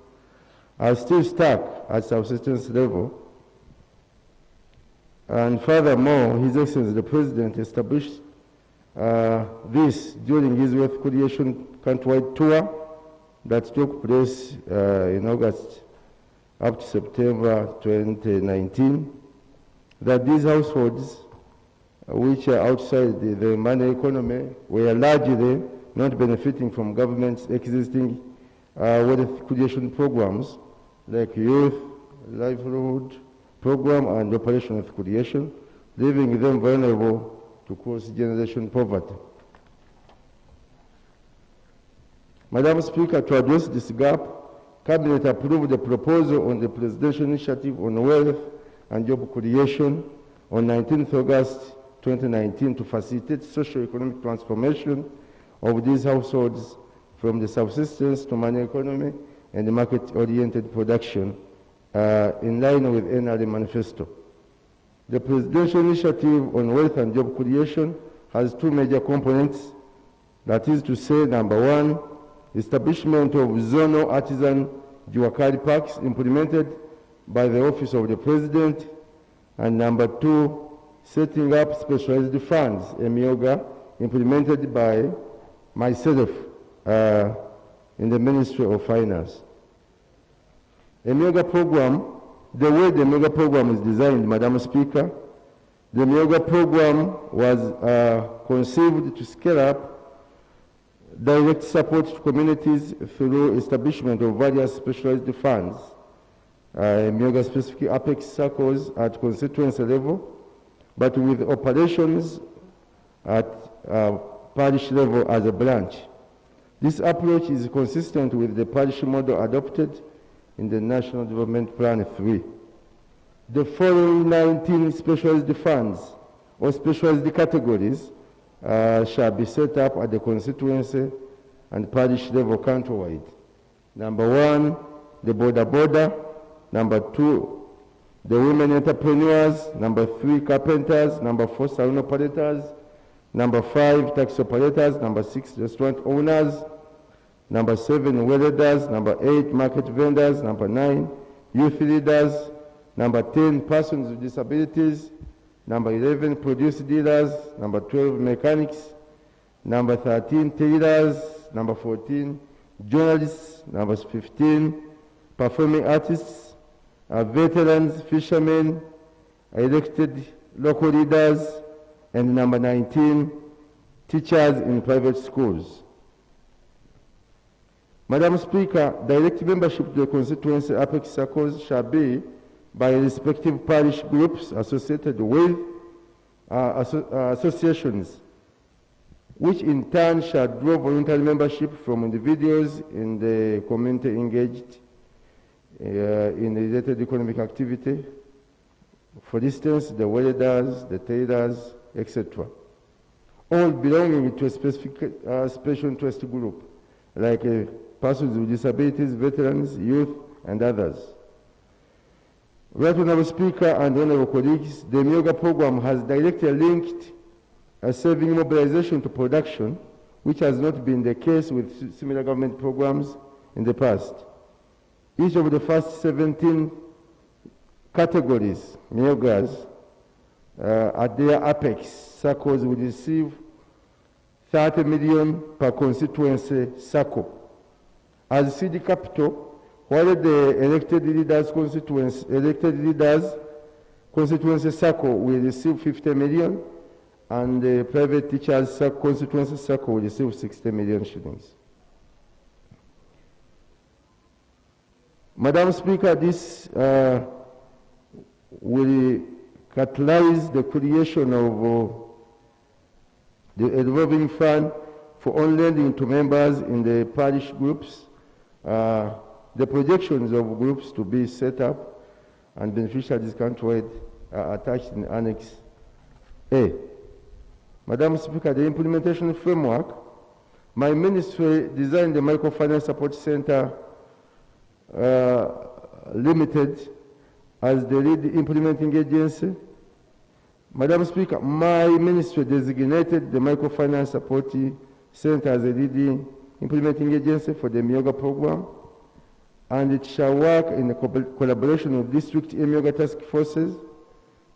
are still stuck at subsistence level. And furthermore, His Excellency the President established this during his wealth creation countrywide tour that took place in August up to September 2019, that these households which are outside the money economy were largely not benefiting from government's existing wealth creation programs like youth, livelihood program and operation wealth creation, leaving them vulnerable to cross-generation poverty. Madam Speaker, to address this gap, Cabinet approved the proposal on the Presidential Initiative on Wealth and Job Creation on 19th August 2019 to facilitate socio-economic transformation of these households from the subsistence to money economy and the market-oriented production in line with NRA manifesto. The Presidential Initiative on Wealth and Job Creation has two major components. That is to say, number one, establishment of zonal artisan Juakari parks implemented by the Office of the President, and number two, setting up specialized funds, Emyooga, implemented by myself in the Ministry of Finance. Emyooga program, the way the Emyooga program is designed, Madam Speaker, the Emyooga program was conceived to scale up direct support to communities through establishment of various specialized funds, Emyooga specific apex circles at constituency level, but with operations at parish level as a branch. This approach is consistent with the parish model adopted in the National Development Plan 3. The following 19 specialized funds or specialized categories shall be set up at the constituency and parish level countrywide. Number one, the border. Number two, the women entrepreneurs. Number three, carpenters. Number four, salon operators. Number five, taxi operators. Number six, restaurant owners. Number seven, welders. Number eight, market vendors. Number nine, youth leaders. Number 10, persons with disabilities. Number 11, produce dealers. Number 12, mechanics. Number 13, tailors. Number 14, journalists. Number 15, performing artists, veterans, fishermen, elected local leaders, and number 19, teachers in private schools. Madam Speaker, direct membership to the constituency apex circles shall be by respective parish groups associated with associations, which in turn shall draw voluntary membership from individuals in the community engaged in related economic activity. For instance, the welders, the tailors, etc. All belonging to a specific special interest group, like persons with disabilities, veterans, youth, and others. Right Honourable Speaker and honourable colleagues, the Emyooga program has directly linked saving mobilization to production, which has not been the case with similar government programs in the past. Each of the first 17 categories, Emyoogas, at their apex circles will receive 30 million per constituency circle. As city capital, while the elected leaders constituency circle will receive 50 million, and the private teachers constituency circle will receive 60 million shillings. Madam Speaker, this will catalyze the creation of the revolving fund for on lending to members in the parish groups. The projections of groups to be set up and beneficiaries countrywide are attached in Annex A. Madam Speaker, the implementation framework, my ministry designed the Microfinance Support Center Limited as the lead implementing agency. Madam Speaker, my ministry designated the Microfinance Support Center as a lead implementing agency for the Emyooga program, and it shall work in collaboration with district Emyooga task forces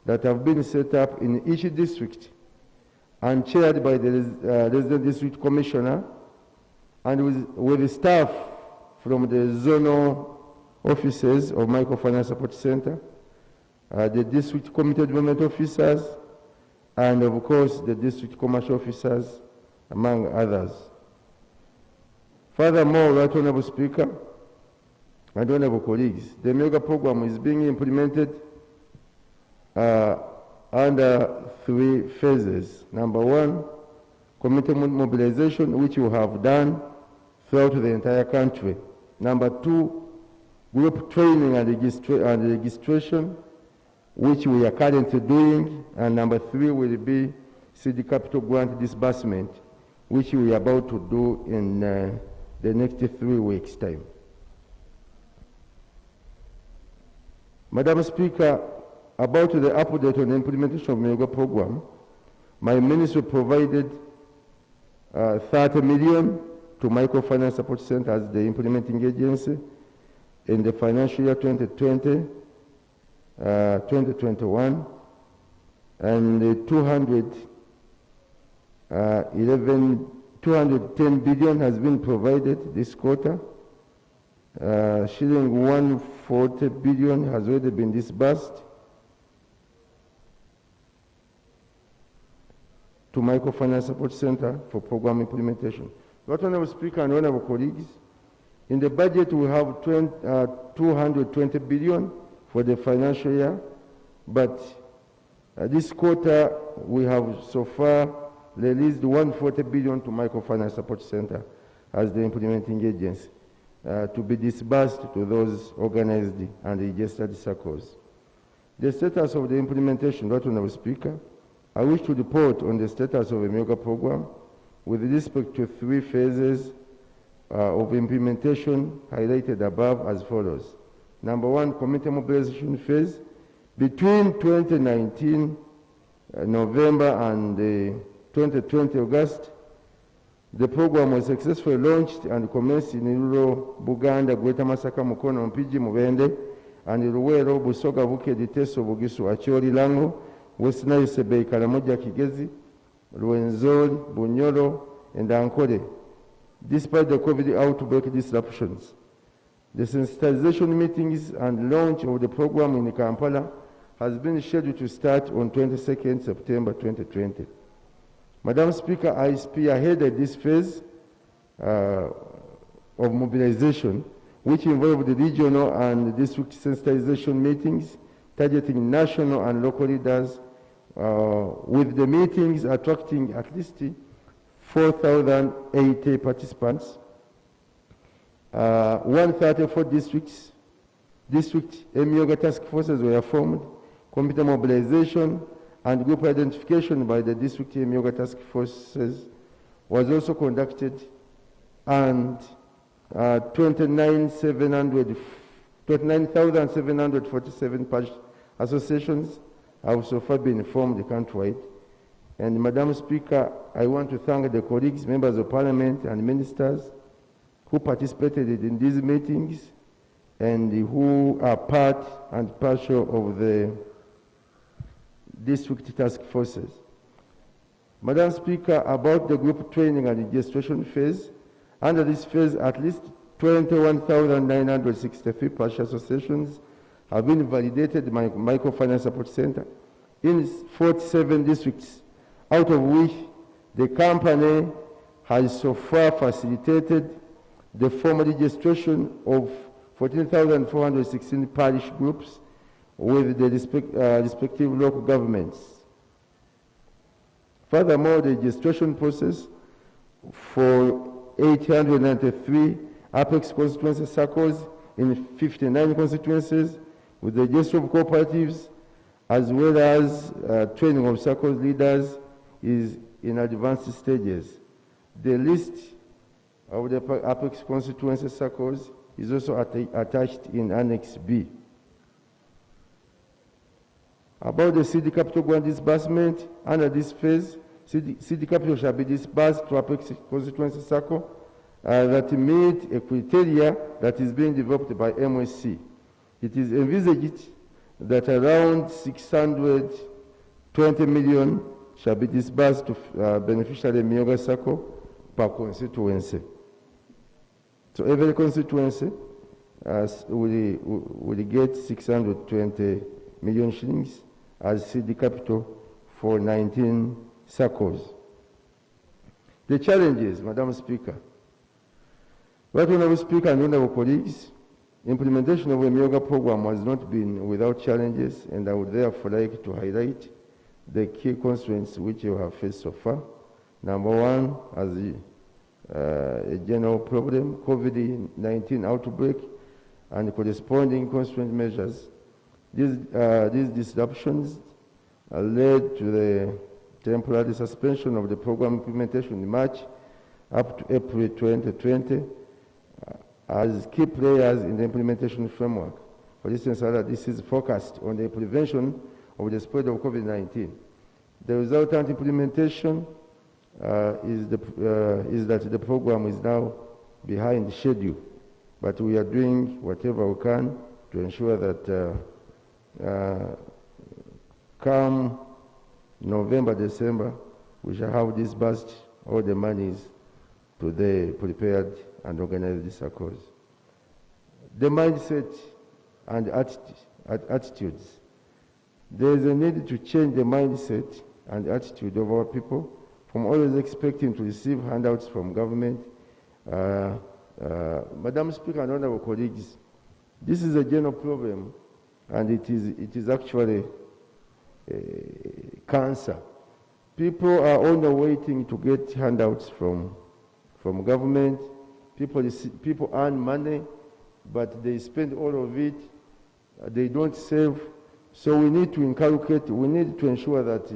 that have been set up in each district and chaired by the resident district commissioner, and with the staff from the zonal offices of Microfinance Support Center, the district community development officers, and of course the district commercial officers, among others. Furthermore, Right Honourable Speaker and Honourable colleagues, the Emyooga program is being implemented under 3 phases. Number 1, community mobilization, which we have done throughout the entire country. Number 2, group training and registration, which we are currently doing. And number 3 will be city capital grant disbursement, which we are about to do in the next 3 weeks' time. Madam Speaker, about the update on the implementation of the Emyooga program, my ministry provided 30 million to Microfinance Support Center as the implementing agency in the financial year 2020-2021, and 210 billion has been provided this quarter. Shilling 140 billion has already been disbursed to Microfinance Support Center for program implementation. Right Honourable Speaker and Honourable colleagues, in the budget we have 220 billion for the financial year, but this quarter we have so far released 140 billion to Microfinance Support Center as the implementing agency to be disbursed to those organized and registered circles. The status of the implementation, Right Honourable Speaker, I wish to report on the status of the Emyooga program with respect to 3 phases of implementation highlighted above as follows. Number 1, community mobilization phase. Between 2019 November and 2020 August, the program was successfully launched and commenced in rural Buganda, Greater Masaka, Mukono, Mpigi, Mubende, and Luwero, Busoga, Buke, Diteso, Bugisu, Acholi, Lango, West Nile, Sebe, Karamoja, Kigezi, Ruwenzori, Bunyoro, and Ankole. Despite the COVID outbreak disruptions, the sensitization meetings and launch of the program in Kampala has been scheduled to start on 22nd September 2020. Madam Speaker, I spearheaded this phase of mobilization, which involved the regional and district sensitization meetings targeting national and local leaders, with the meetings attracting at least 4,080 participants. 134 district Emyooga task forces were formed. Computer mobilization and group identification by the district Emyooga task forces was also conducted, and 29,747 parish associations have so far been formed countrywide. And Madam Speaker, I want to thank the colleagues, members of Parliament and ministers who participated in these meetings and who are part and parcel of the district task forces. Madam Speaker, about the group training and registration phase, under this phase, at least 21,963 partial associations have been validated by Microfinance Support Center in 47 districts, out of which the company has so far facilitated the formal registration of 14,416 parish groups with the respective local governments. Furthermore, the registration process for 893 Apex constituency circles in 59 constituencies with the register of cooperatives as well as training of circles leaders is in advanced stages. The list of the Apex constituency circles is also attached in Annex B. About the seed capital grant disbursement, under this phase, seed capital shall be disbursed to Apex constituency circle that meet a criteria that is being developed by MSC. It is envisaged that around 620 million shall be disbursed to beneficiary Emyooga circle per constituency. So every constituency will get 620 million shillings as seed capital for 19 circles. The challenges, Madam Speaker. Right Honourable Speaker and Honourable colleagues, implementation of the Emyooga program has not been without challenges, and I would therefore like to highlight the key constraints which you have faced so far. Number one, as a general problem, COVID-19 outbreak and corresponding constraint measures. These disruptions led to the temporary suspension of the program implementation in March up to April 2020 as key players in the implementation framework. For instance, this is focused on the prevention of the spread of COVID-19. The resultant implementation is that the program is now behind schedule, but we are doing whatever we can to ensure that come November, December, we shall have disbursed all the monies to the prepared and organized circles. The mindset and attitudes. There is a need to change the mindset and attitude of our people from always expecting to receive handouts from government. Madam Speaker and honorable colleagues, this is a general problem, and it is actually cancer. People are only waiting to get handouts from government. People earn money, but they spend all of it. They don't save. So we need to inculcate, we need to ensure that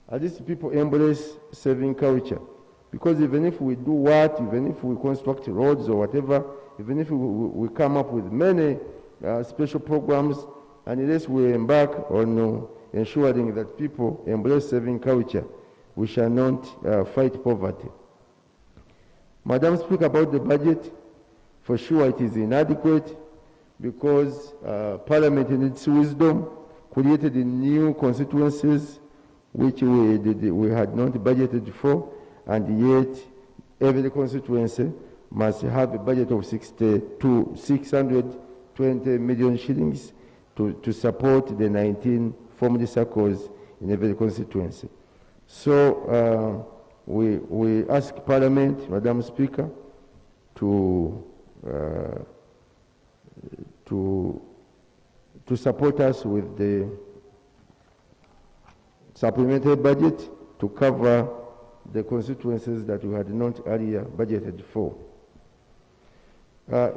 at least people embrace saving culture. Because even if we do what, even if we construct roads or whatever, even if we come up with many special programs, and unless we embark on ensuring that people embrace saving culture, we shall not fight poverty. Madam Speaker, about the budget, for sure it is inadequate because Parliament in its wisdom created new constituencies which we had not budgeted for, and yet every constituency must have a budget of 620 million shillings to support the 19 formal circles in every constituency. So we ask Parliament, Madam Speaker, to support us with the supplementary budget to cover the constituencies that we had not earlier budgeted for.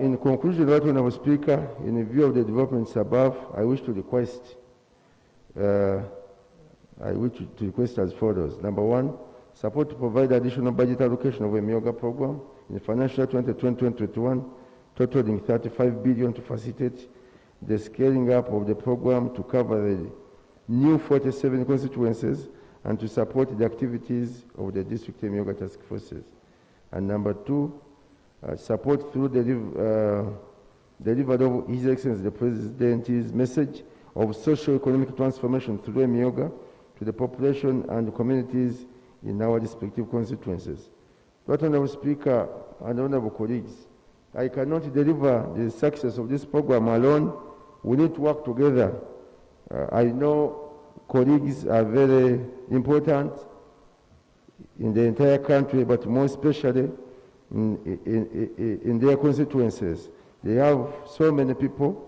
In conclusion, Right Honourable Speaker, in view of the developments above, I wish to request as follows. Number one, support to provide additional budget allocation of a Emyooga program in the financial year 2020-2021, totaling 35 billion to facilitate the scaling up of the program to cover the new 47 constituencies and to support the activities of the district Emyooga task forces. And number two, support through the delivery of His Excellency the President's message of socio-economic transformation through Emyooga to the population and communities in our respective constituencies. But, Honorable Speaker and honorable colleagues, I cannot deliver the success of this program alone. We need to work together. I know colleagues are very important in the entire country, but more especially in their constituencies. They have so many people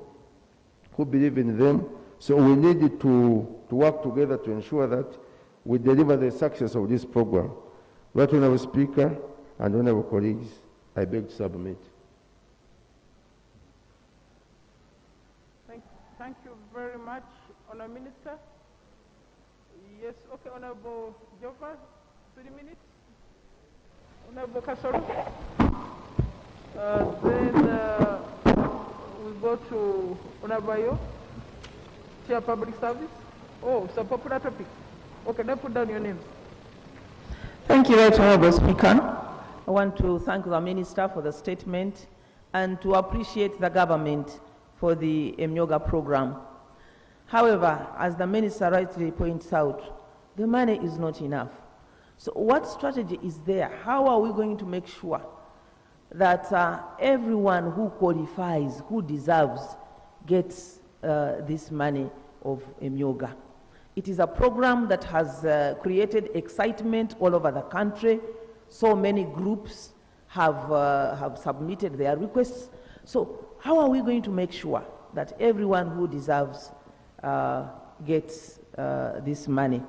who believe in them, so we need to work together to ensure that we deliver the success of this program. Right, Honorable Speaker and honorable colleagues, I beg to submit. Thank you very much, Honorable Minister. Yes, okay, Honorable Jova, 3 minutes. Honorable Kasoro. Then we go to Honorable Ayo, Chair Public Service. Oh, it's a popular topic. Okay, now put down your names. Thank you, Right Honorable Speaker. I want to thank the Minister for the statement and to appreciate the government for the Emyooga program. However, as the Minister rightly points out, the money is not enough. So what strategy is there? How are we going to make sure that everyone who qualifies, who deserves, gets this money of Emyooga? It is a program that has created excitement all over the country. So many groups have submitted their requests. So how are we going to make sure that everyone who deserves gets this money?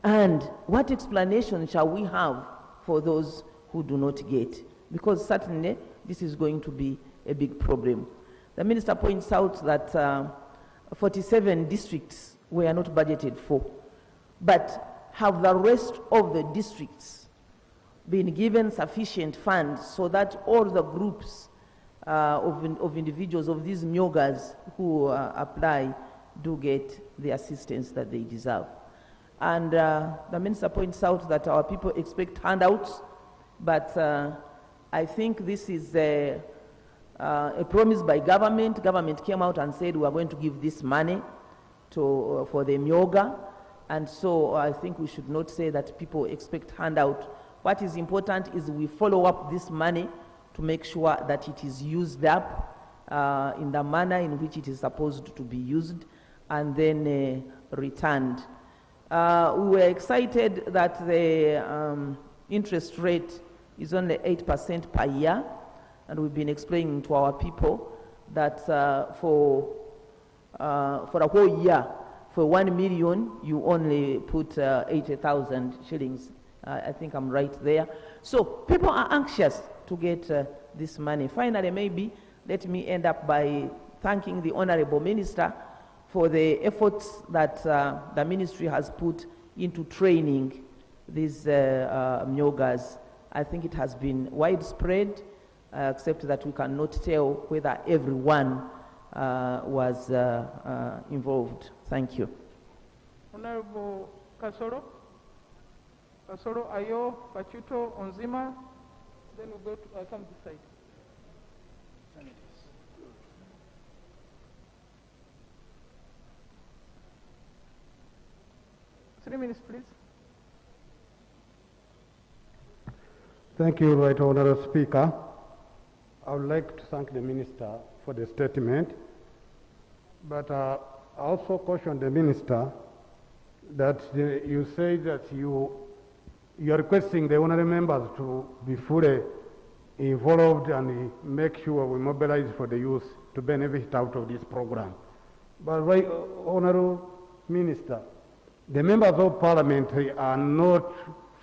And what explanation shall we have for those who do not get? Because certainly this is going to be a big problem. The Minister points out that 47 districts were not budgeted for. But have the rest of the districts been given sufficient funds so that all the groups of individuals, of these Emyoogas who apply, do get the assistance that they deserve? And the Minister points out that our people expect handouts, but I think this is a promise by government. Government came out and said we are going to give this money for the Emyooga, and so I think we should not say that people expect handout. What is important is we follow up this money to make sure that it is used up in the manner in which it is supposed to be used, and then returned. We were excited that the interest rate is only 8% per year, and we've been explaining to our people that for a whole year, for 1 million, you only put 80,000 shillings. I think I'm right there. So people are anxious to get this money. Finally, maybe let me end up by thanking the Honorable Minister for the efforts that the ministry has put into training these Emyoogas. I think it has been widespread, except that we cannot tell whether everyone was involved. Thank you. Honorable Kasoro. Kasoro, Ayo, Pachuto, Onzima. Then we'll go to come this side. 3 minutes, please. Thank you, Right Honourable Speaker. I would like to thank the Minister for the statement, but I also caution the Minister that you say that you are requesting the honourable members to be fully involved and make sure we mobilize for the youth to benefit out of this program. But Right Honourable Minister, the members of Parliamentary are not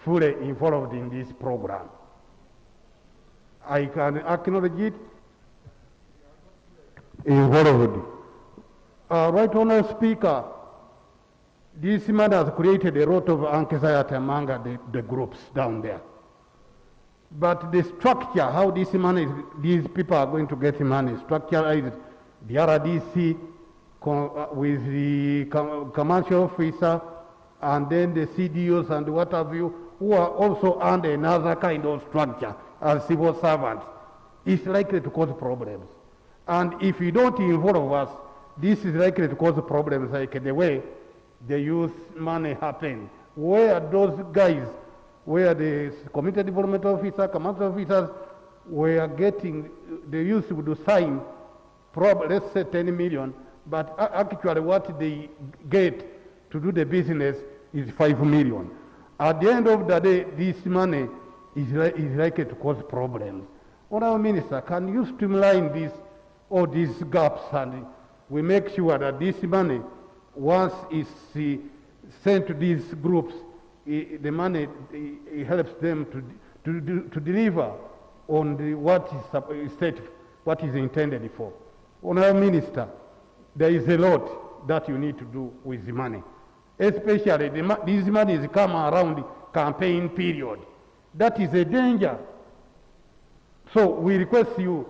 fully involved in this program. I can acknowledge it. Involved. Right Honourable Speaker, this matter has created a lot of anxiety among the groups down there. But the structure, how this money, these people are going to get money, structure is the RDC with the commercial officer, and then the CDOs and what have you, who are also under another kind of structure as civil servants. It's likely to cause problems. And if you don't involve us, this is likely to cause problems like the way the youth money happened, where those guys where the community development officer, commercial officers were getting, the youth would sign, probably, let's say 10 million, but actually what they get to do the business is 5 million. At the end of the day, this money is likely to cause problems. Honourable Minister, can you streamline all these gaps, and we make sure that this money, once it's sent to these groups, the money helps them to deliver on what is intended for. Honourable Minister, there is a lot that you need to do with the money, especially these monies come around the campaign period. That is a danger. So we request you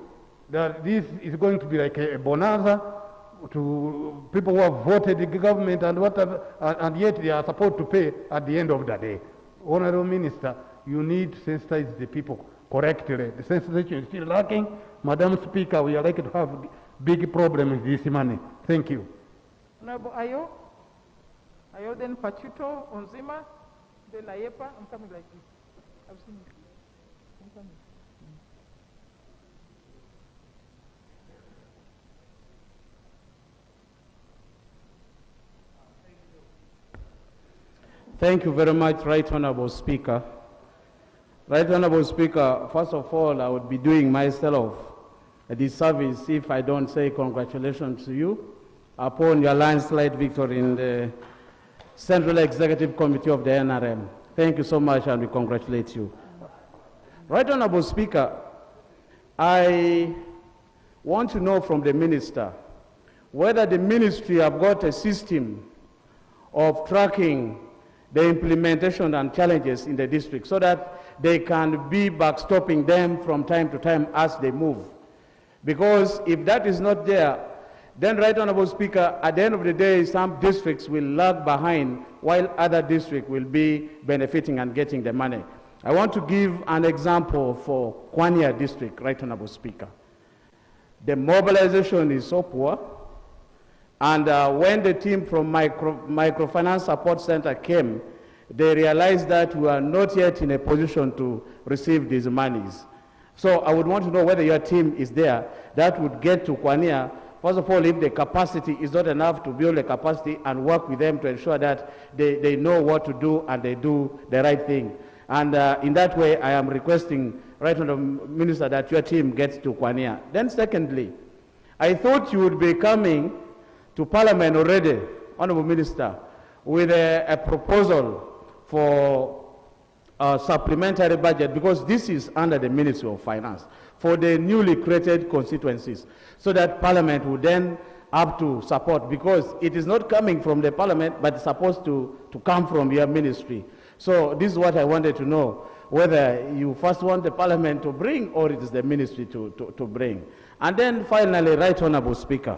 that this is going to be like a bonanza to people who have voted the government and whatever, and yet they are supposed to pay at the end of the day. Honourable Minister, you need to sensitize the people correctly. The sensitization is still lacking. Madam Speaker, we are likely to have big problem with this money. Thank you. Honorable Ayo, then Pachuto, Onzima, then Ayepa. I'm coming like this. I've seen it. I'm coming. Thank you very much, Right Honourable Speaker. Right Honourable Speaker, first of all, I would be doing myself a disservice if I don't say congratulations to you upon your landslide victory in the Central Executive Committee of the NRM. Thank you so much, and we congratulate you. Right Honourable Speaker, I want to know from the Minister whether the Ministry have got a system of tracking the implementation and challenges in the district so that they can be backstopping them from time to time as they move. Because if that is not there, then, Right Honourable Speaker, at the end of the day, some districts will lag behind while other districts will be benefiting and getting the money. I want to give an example for Kwanya district, Right Honourable Speaker. The mobilization is so poor, and when the team from Microfinance Support Center came, they realized that we are not yet in a position to receive these monies. So I would want to know whether your team is there that would get to Kwanya. First of all, if the capacity is not enough, to build the capacity and work with them to ensure that they know what to do and they do the right thing. And in that way, I am requesting, Right Honourable Minister, that your team gets to Kwanya. Then secondly, I thought you would be coming to Parliament already, Honourable Minister, with a proposal for a supplementary budget, because this is under the Ministry of Finance, for the newly created constituencies, so that Parliament would then have to support, because it is not coming from the Parliament, but it's supposed to come from your ministry. So this is what I wanted to know, whether you first want the Parliament to bring, or it is the ministry to bring. And then finally, Right Honourable Speaker,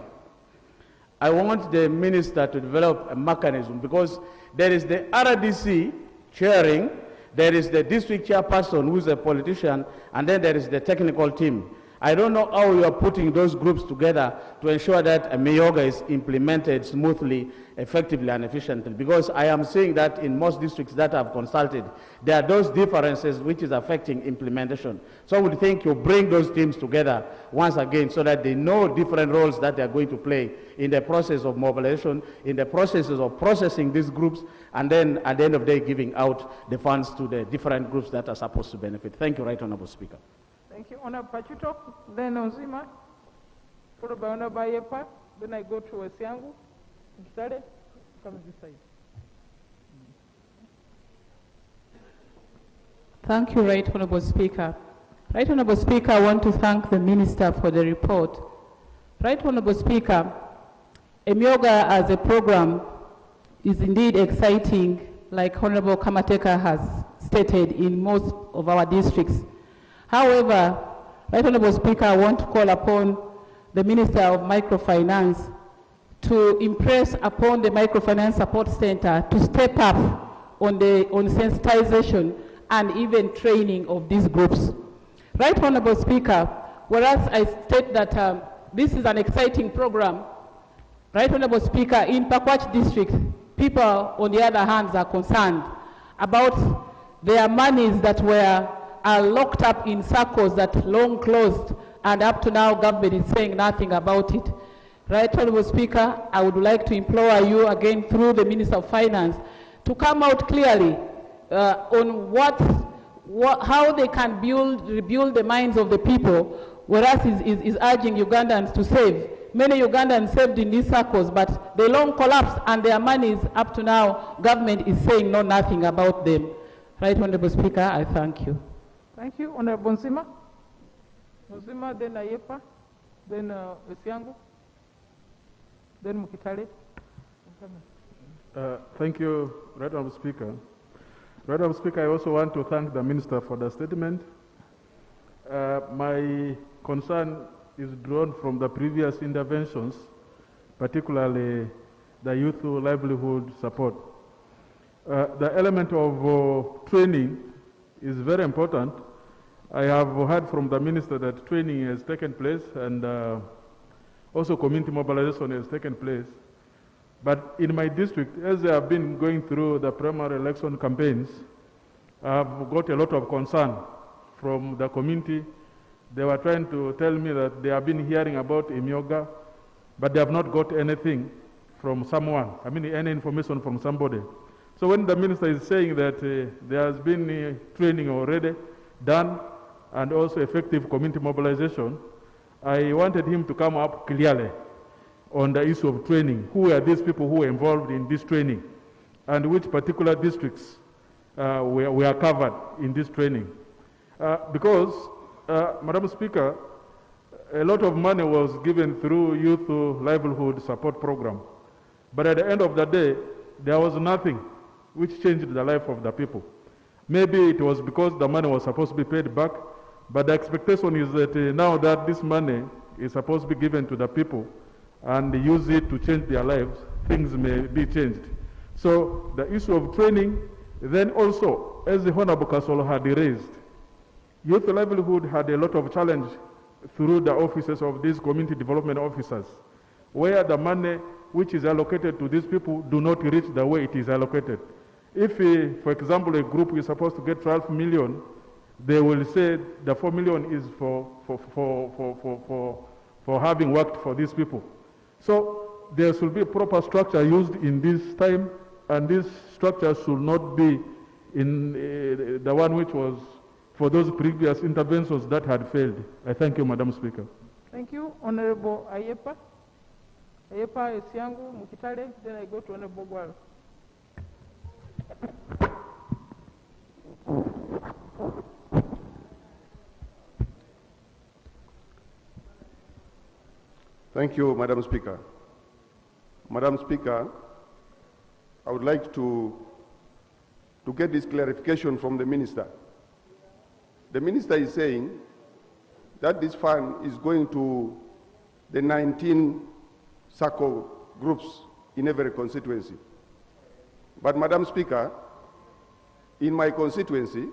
I want the minister to develop a mechanism, because there is the RDC chairing, there is the district chairperson who is a politician, and then there is the technical team. I don't know how you are putting those groups together to ensure that Emyooga is implemented smoothly, effectively, and efficiently, because I am seeing that in most districts that I've consulted, there are those differences which is affecting implementation. So I would think you bring those teams together once again so that they know different roles that they are going to play in the process of mobilization, in the processes of processing these groups, and then at the end of the day giving out the funds to the different groups that are supposed to benefit. Thank you, Right Honourable Speaker. Thank you, Honourable Pachuto, then Onzima, followed by Honourable Ayepa, then I go to Wesiangu. Started, come this side. Thank you, Right Honourable Speaker. Right Honourable Speaker, I want to thank the Minister for the report. Right Honourable Speaker, Emyooga as a program is indeed exciting, like Honourable Kamateka has stated, in most of our districts. However, Right Honourable Speaker, I want to call upon the Minister of Microfinance to impress upon the Microfinance Support Center to step up on sensitization and even training of these groups. Right Honourable Speaker, whereas I state that this is an exciting program, Right Honourable Speaker, in Pakwach district, people on the other hand are concerned about there are monies that are locked up in circles that long closed, and up to now government is saying nothing about it. Right Honourable Speaker, I would like to implore you again through the Minister of Finance to come out clearly on how they can rebuild the minds of the people, whereas is urging Ugandans to save. Many Ugandans saved in these circles, but they long collapsed, and their monies up to now, government is saying nothing about them. Right Honourable Speaker, I thank you. Thank you. Honourable Nzima. Nzima, then Ayepa, then Esiangu, then Mukitale. Thank you, Right Honourable Speaker. Right Honourable Speaker, I also want to thank the Minister for the statement. My concern is drawn from the previous interventions, particularly the youth livelihood support. The element of training is very important. I have heard from the Minister that training has taken place, and also community mobilization has taken place. But in my district, as I have been going through the primary election campaigns, I've got a lot of concern from the community. They were trying to tell me that they have been hearing about Emyooga, but they have not got anything from someone, any information from somebody. So when the Minister is saying that there has been training already done and also effective community mobilization, I wanted him to come up clearly on the issue of training. Who are these people who were involved in this training, and which particular districts were covered in this training? Because, Madam Speaker, a lot of money was given through Youth Livelihood Support Program, but at the end of the day, there was nothing which changed the life of the people. Maybe it was because the money was supposed to be paid back, but the expectation is that now that this money is supposed to be given to the people and use it to change their lives, things may be changed. So the issue of training, then also, as the Honourable Kasolo had raised, youth livelihood had a lot of challenge through the offices of these community development officers, where the money which is allocated to these people do not reach the way it is allocated. If, for example, a group is supposed to get 12 million, they will say the 4 million is for having worked for these people. So there should be proper structure used in this time, and this structure should not be in the one which was for those previous interventions that had failed. I thank you, Madam Speaker. Thank you. Honorable Ayepa. Ayepa, Esiangu, Mukitale, then I go to Honorable Gwal. Thank you, Madam Speaker. Madam Speaker, I would like to get this clarification from the Minister. The Minister is saying that this fund is going to the 19 SACCO groups in every constituency. But Madam Speaker, in my constituency,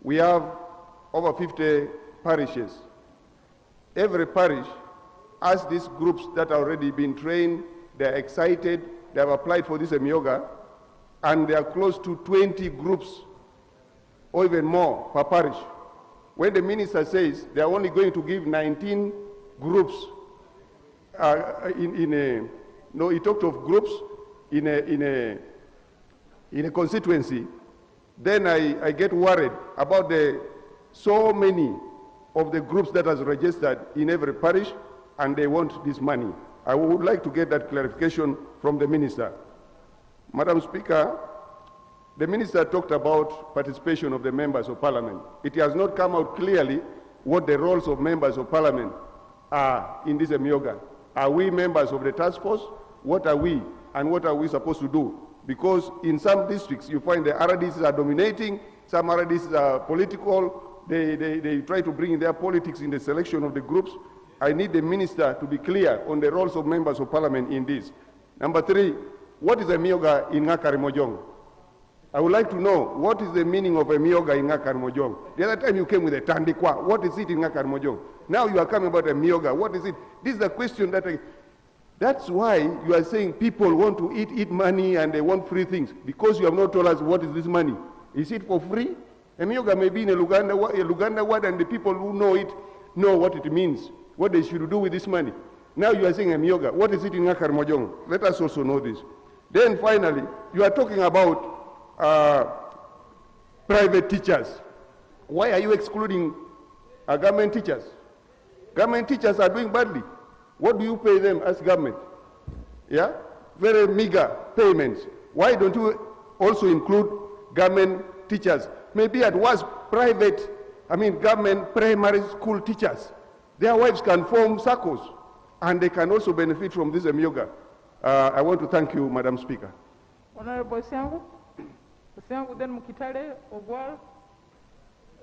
we have over 50 parishes. Every parish has these groups that have already been trained, they're excited, they have applied for this Emyooga, and they are close to 20 groups or even more per parish. When the Minister says they are only going to give 19 groups he talked of groups in a constituency, then I get worried about so many of the groups that has registered in every parish, and they want this money. I would like to get that clarification from the Minister. Madam Speaker, the Minister talked about participation of the members of Parliament. It has not come out clearly what the roles of members of Parliament are in this Emyooga. Are we members of the task force? What are we, and what are we supposed to do? Because in some districts, you find the RDCs are dominating, some RDCs are political, they try to bring in their politics in the selection of the groups. I need the Minister to be clear on the roles of members of Parliament in this. Number 3, what is Emyooga in Ngakarimojong? I would like to know what is the meaning of Emyooga in Ngakarimojong. The other time you came with a Tandikwa, what is it in Ngakarimojong? Now you are coming about Emyooga, what is it? This is the question that's why you are saying people want to eat money and they want free things, because you have not told us what is this money. Is it for free? Emyooga may be in a Luganda ward, and the people who know it know what it means, what they should do with this money. Now you are saying Emyooga. What is it in Ngakar Mojong? Let us also know this. Then finally, you are talking about private teachers. Why are you excluding government teachers? Government teachers are doing badly. What do you pay them as government? Yeah? Very meager payments. Why don't you also include government teachers? Maybe at worst, government primary school teachers. Their wives can form circles, and they can also benefit from this Emyooga. I want to thank you, Madam Speaker. Honorable Siangu, then Mukitale, Ogwal,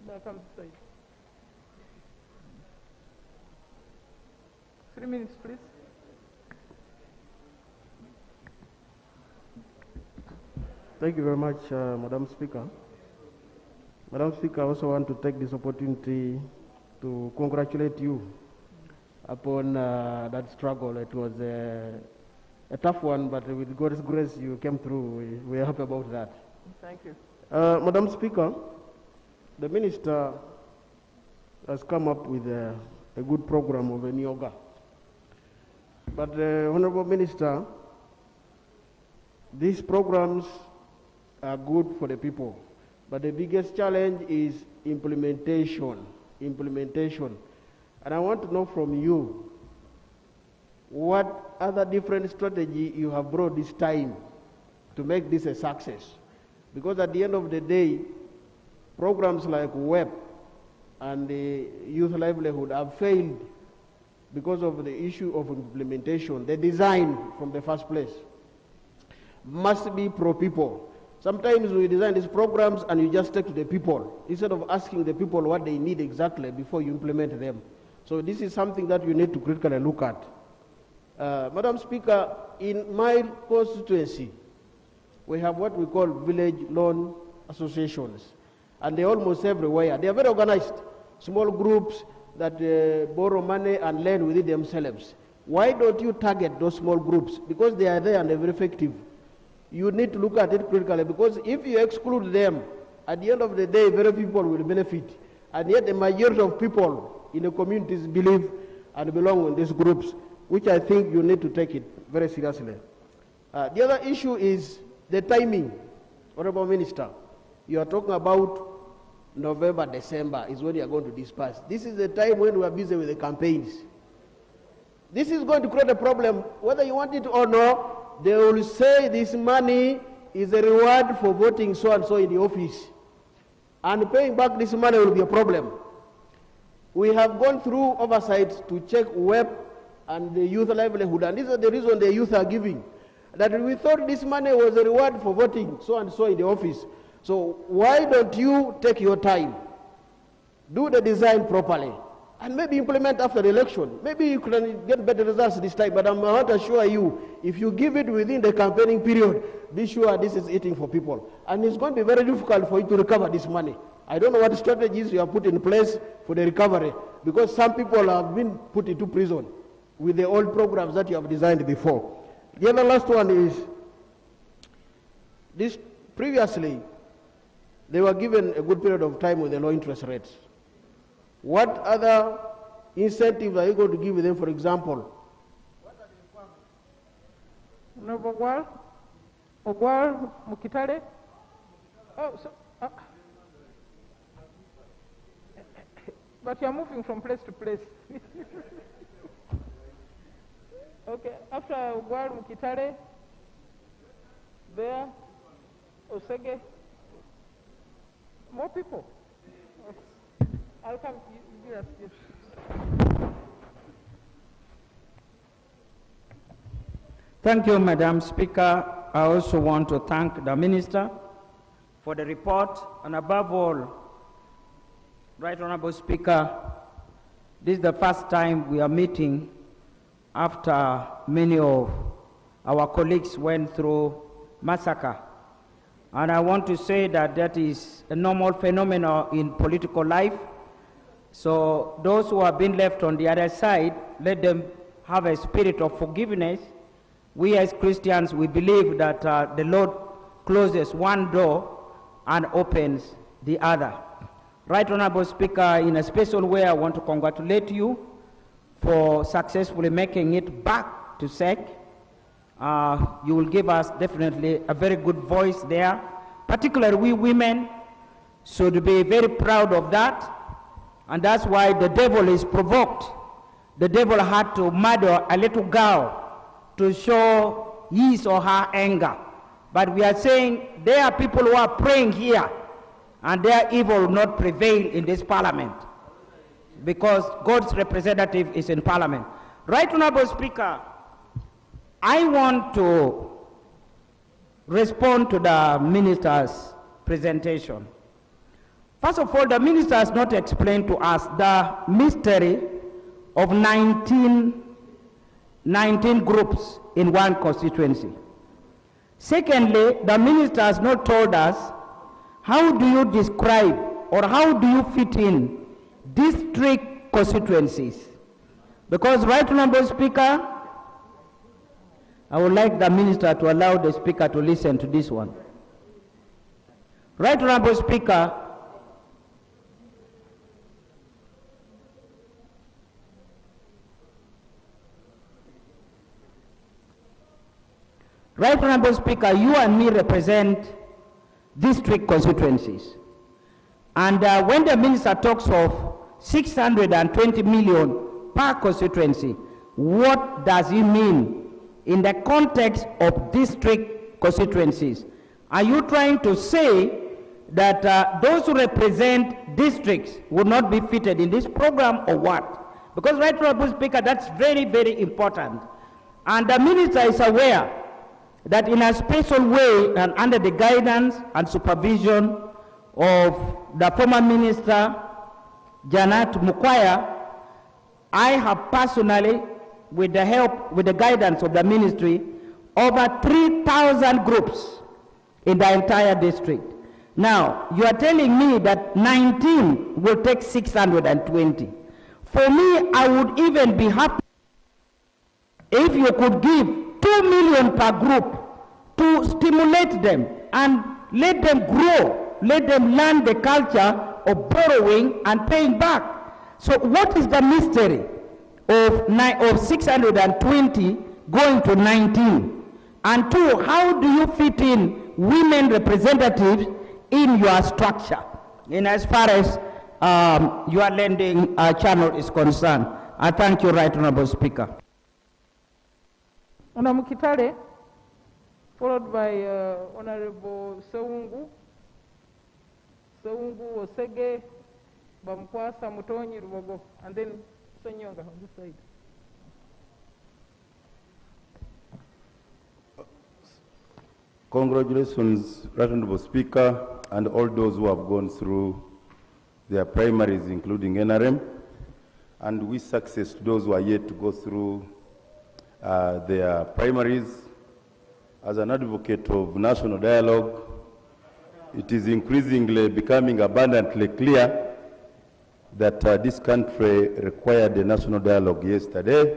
that comes to say. 3 minutes, please. Thank you very much, Madam Speaker. Madam Speaker, I also want to take this opportunity to congratulate you upon that struggle. It was a tough one, but with God's grace, you came through. We are happy about that. Thank you. Madam Speaker, the Minister has come up with a good program of Emyooga. But Honorable Minister, these programs are good for the people, but the biggest challenge is implementation. And I want to know from you, what other different strategy you have brought this time to make this a success? Because at the end of the day, programs like WEP and the youth livelihood have failed because of the issue of implementation. The design from the first place must be pro-people. Sometimes we design these programs and you just take to the people instead of asking the people what they need exactly before you implement them. So this is something that you need to critically look at. Madam Speaker, in my constituency, we have what we call village loan associations, and they're almost everywhere. They are very organized, small groups that borrow money and lend within themselves. Why don't you target those small groups? Because they are there and they're very effective. You need to look at it critically, because if you exclude them, at the end of the day, very people will benefit. And yet the majority of people in the communities believe and belong in these groups, which I think you need to take it very seriously. The other issue is the timing. Honorable Minister, you are talking about November, December is when you are going to disperse. This is the time when we are busy with the campaigns. This is going to create a problem, whether you want it or not. They will say this money is a reward for voting so and so in the office, and paying back this money will be a problem. We have gone through oversight to check WEP and the youth livelihood, and this is the reason the youth are giving. That we thought this money was a reward for voting so and so in the office. So why don't you take your time, do the design properly, and maybe implement after the election? Maybe you can get better results this time, but I want to assure you, if you give it within the campaigning period, be sure this is eating for people. And it's going to be very difficult for you to recover this money. I don't know what strategies you have put in place for the recovery, because some people have been put into prison with the old programs that you have designed before. The other last one is, this previously, they were given a good period of time with the low interest rates. What other incentives are you going to give them, for example? Ogwal, Mukitale? Oh, so, but you are moving from place to place. Okay, after Ogwal, Mukitale, there, Osege, more people. I'll come. Yes, yes. Thank you, Madam Speaker. I also want to thank the Minister for the report, and above all, Right Honorable Speaker, this is the first time we are meeting after many of our colleagues went through massacre. And I want to say that that is a normal phenomenon in political life. So those who have been left on the other side, let them have a spirit of forgiveness. We as Christians, we believe that the Lord closes one door and opens the other. Right Honorable Speaker, in a special way, I want to congratulate you for successfully making it back to SEC. You will give us definitely a very good voice there. Particularly we women should be very proud of that. And that's why the devil is provoked. The devil had to murder a little girl to show his or her anger. But we are saying there are people who are praying here, and their evil will not prevail in this parliament, because God's representative is in parliament. Right Honorable Speaker, I want to respond to the minister's presentation. First of all, the minister has not explained to us the mystery of 19 groups in one constituency. Secondly, the minister has not told us how do you describe or how do you fit in district constituencies. Because, Right Honorable Speaker, I would like the minister to allow the speaker to listen to this one. Right Honorable Speaker, Right Honorable Speaker, you and me represent district constituencies. And when the minister talks of 620 million per constituency, what does he mean in the context of district constituencies? Are you trying to say that those who represent districts would not be fitted in this program, or what? Because, Right Honorable Speaker, that's very, very important. And the minister is aware that in a special way and under the guidance and supervision of the former minister, Janet Mukwaya, I have personally, with the help, with the guidance of the ministry, over 3,000 groups in the entire district. Now, you are telling me that 19 will take 620. For me, I would even be happy if you could give 2 million per group to stimulate them and let them grow, let them learn the culture of borrowing and paying back. So what is the mystery of 620 going to 19? And two, how do you fit in women representatives in your structure, in as far as your lending channel is concerned? I thank you, Right Honorable Speaker. Honorable Kitale, followed by Honorable Sewungu Osege, Bamkwasa Mutonyi Rubogo, and then Emyooga on this side. Congratulations, Right Honorable Speaker, and all those who have gone through their primaries, including NRM, and wish success to those who are yet to go through their primaries. As an advocate of national dialogue, it is increasingly becoming abundantly clear that this country required a national dialogue yesterday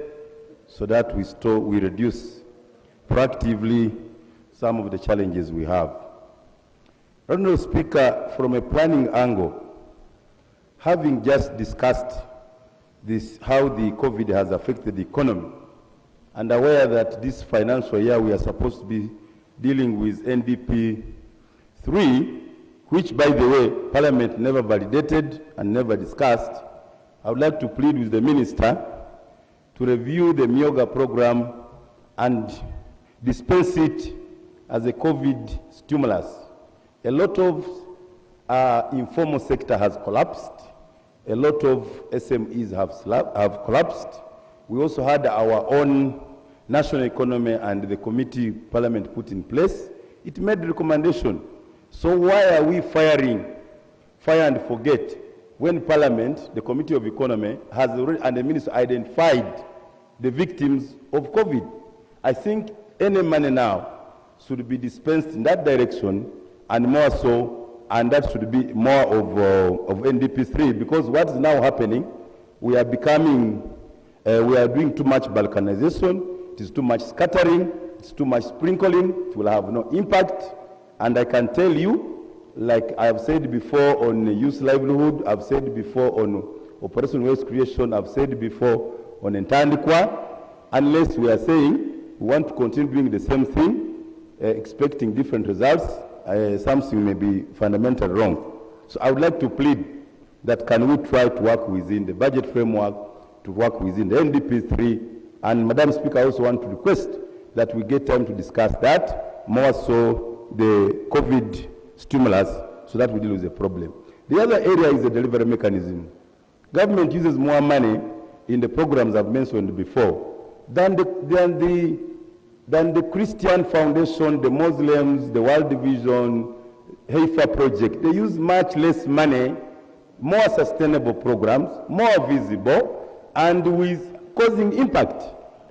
so that we reduce proactively some of the challenges we have. Honorable Speaker, from a planning angle, having just discussed this, how the COVID has affected the economy, and aware that this financial year we are supposed to be dealing with NDP 3, which, by the way, Parliament never validated and never discussed, I would like to plead with the Minister to review the Emyooga program and dispense it as a COVID stimulus. A lot of informal sector has collapsed. A lot of SMEs have collapsed. We also had our own national economy and the committee Parliament put in place. It made recommendation. So why are we fire and forget, when Parliament, the Committee of Economy, has already, and the Minister identified the victims of COVID? I think any money now should be dispensed in that direction, and more so, and that should be more of NDP3, because what is now happening, we are becoming, we are doing too much balkanization, it is too much scattering, it's too much sprinkling, it will have no impact. And I can tell you, like I have said before on youth livelihood, I've said before on operation waste creation, I've said before on Entandikwa, unless we are saying we want to continue doing the same thing, expecting different results, something may be fundamentally wrong. So I would like to plead that can we try to work within the budget framework, to work within the NDP3, and Madam Speaker, I also want to request that we get time to discuss that, more so the COVID stimulus, so that we deal with the problem. The other area is the delivery mechanism. Government uses more money in the programs I've mentioned before than the Christian Foundation, the Muslims, the World Division, Haifa project. They use much less money, more sustainable programs, more visible, and with causing impact.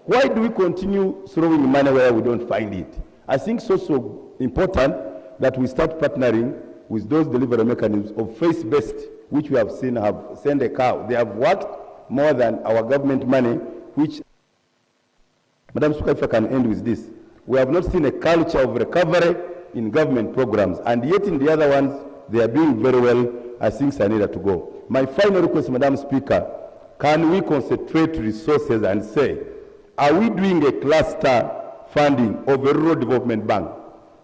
Why do we continue throwing money where we don't find it? I think it's also important that we start partnering with those delivery mechanisms of faith-based, which we have seen have sent a cow. They have worked more than our government money, which, Madam Speaker, if I can end with this, we have not seen a culture of recovery in government programs, and yet in the other ones, they are doing very well. I think I need to go. My final request, Madam Speaker, can we concentrate resources and say, are we doing a cluster funding of a rural development bank?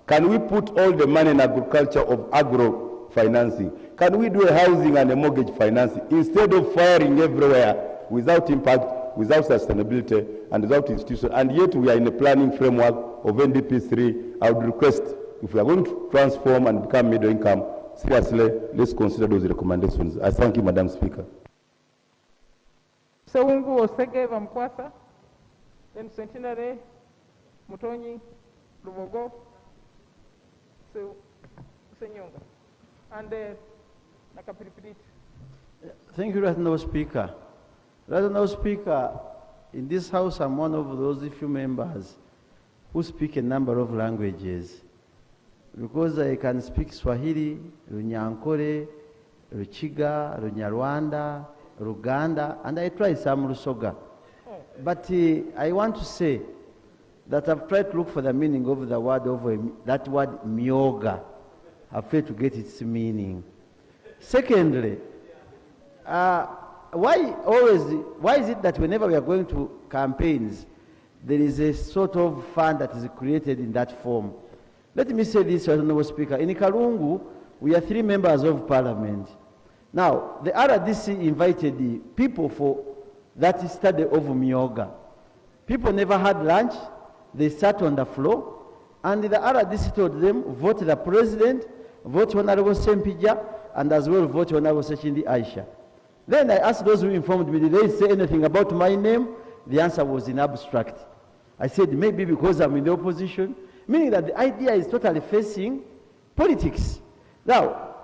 Can we put all the money in agriculture of agro financing? Can we do a housing and a mortgage financing instead of firing everywhere without impact, without sustainability, and without institution? And yet we are in a planning framework of NDP3. I would request, if we are going to transform and become middle income, seriously, let's consider those recommendations. I thank you, Madam Speaker. Sewungu Osege Vamkwasa, then Centenary, Mutonyi, Lubogo, Senyonga, and Nakapiripidit. Thank you, Honourable Speaker. Honourable Speaker, in this House I'm one of those few members who speak a number of languages, because I can speak Swahili, Runyankore, Ruchiga, Runyarwanda, Ruganda, and I try some Rusoga. But I want to say that I've tried to look for the meaning of the word, that word Emyooga. I've failed to get its meaning. Secondly, why is it that whenever we are going to campaigns, there is a sort of fund that is created in that form? Let me say this, Honourable Speaker. In Kalungu, we are 3 members of Parliament. Now, the RDC invited the people for that study of Emyooga. People never had lunch. They sat on the floor, and the RDC told them, vote the president, vote Honourable Sempija, and as well vote Honourable Sechindi Aisha. Then I asked those who informed me, did they say anything about my name? The answer was in abstract. I said, maybe because I'm in the opposition, meaning that the idea is totally facing politics. Now,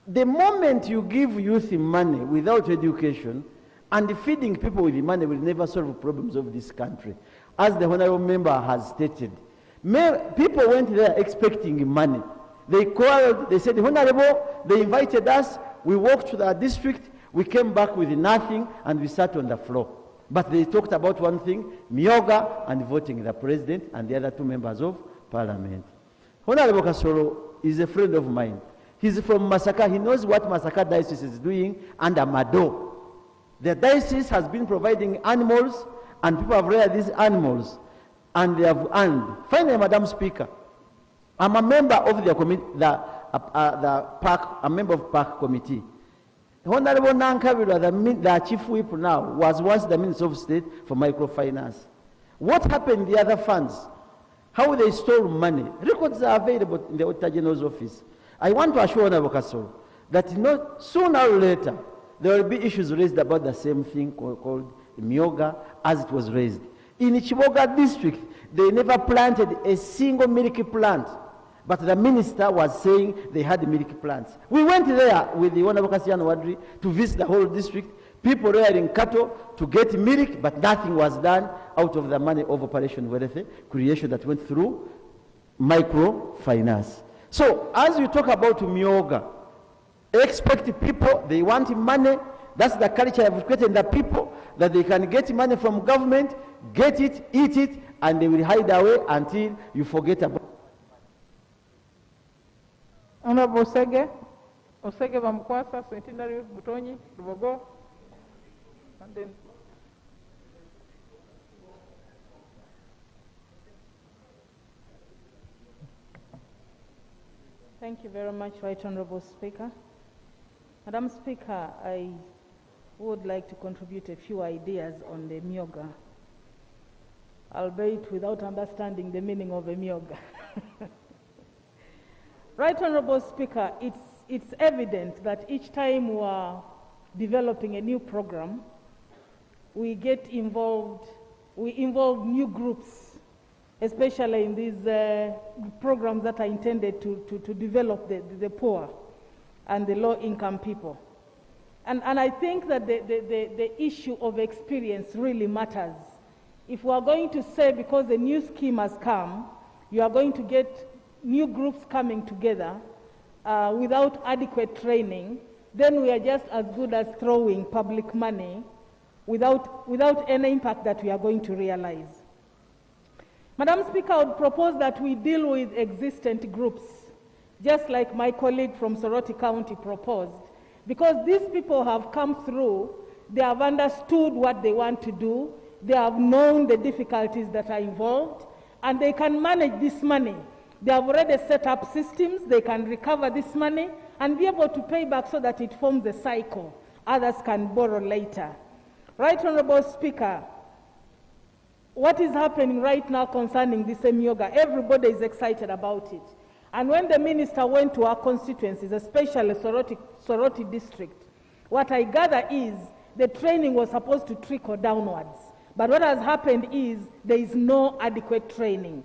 the moment you give youth money without education, and feeding people with money will never solve the problems of this country. As the Honourable Member has stated, people went there expecting money. They called, they said, Honourable, they invited us, we walked to the district, we came back with nothing, and we sat on the floor. But they talked about one thing, Emyooga, and voting the president and the other 2 members of Parliament. Honourable Kasoro is a friend of mine. He's from Masaka. He knows what Masaka Diocese is doing under Mado. The diocese has been providing animals, and people have reared these animals, and they have earned. Finally, Madam Speaker, I'm a member of the park, a member of park committee. Honourable Nankabirwa, the chief whip now, was once the Minister of State for microfinance. What happened in the other funds? How they stole money? Records are available in the Auditor General's office. I want to assure Honourable Kasoro that sooner or later, there will be issues raised about the same thing called Emyooga as it was raised. In Chiboga district, they never planted a single milk plant, but the minister was saying they had milk plants. We went there with the Honourable Kasiano Wadri to visit the whole district, people rearing cattle to get milk, but nothing was done out of the money of Operation Welfare creation that went through microfinance. So, as you talk about Emyooga, expect people, they want money. That's the culture of creating the people, that they can get money from government, get it, eat it, and they will hide away until you forget about Honorable Osege, Osege Bamkwasa, Centenary, Butonyi, Lubogo, and then Thank you very much, Right Honorable Speaker. Madam Speaker, I would like to contribute a few ideas on the Emyooga, albeit without understanding the meaning of Emyooga. Right Honorable Speaker, it's evident that each time we are developing a new program, we involve new groups, especially in these programs that are intended to develop the poor and the low-income people. And I think that the issue of experience really matters. If we are going to say because the new scheme has come, you are going to get new groups coming together without adequate training, then we are just as good as throwing public money without any impact that we are going to realize. Madam Speaker, I would propose that we deal with existent groups, just like my colleague from Soroti County proposed, because these people have come through, they have understood what they want to do, they have known the difficulties that are involved, and they can manage this money. They have already set up systems, they can recover this money and be able to pay back so that it forms a cycle. Others can borrow later. Right Honorable Speaker, what is happening right now concerning this Emyooga, everybody is excited about it. And when the minister went to our constituencies, especially Soroti district, what I gather is the training was supposed to trickle downwards. But what has happened is there is no adequate training.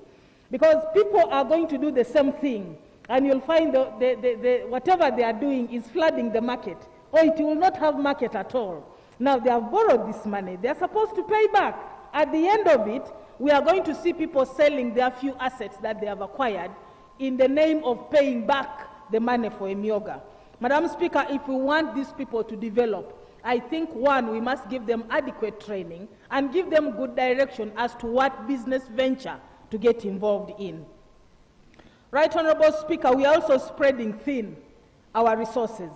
Because people are going to do the same thing, and you'll find whatever they are doing is flooding the market, or it will not have market at all. Now they have borrowed this money, they are supposed to pay back. At the end of it, we are going to see people selling their few assets that they have acquired in the name of paying back the money for Emyooga. Madam Speaker, if we want these people to develop, I think, one, we must give them adequate training and give them good direction as to what business venture to get involved in. Right Honorable Speaker, we are also spreading thin our resources.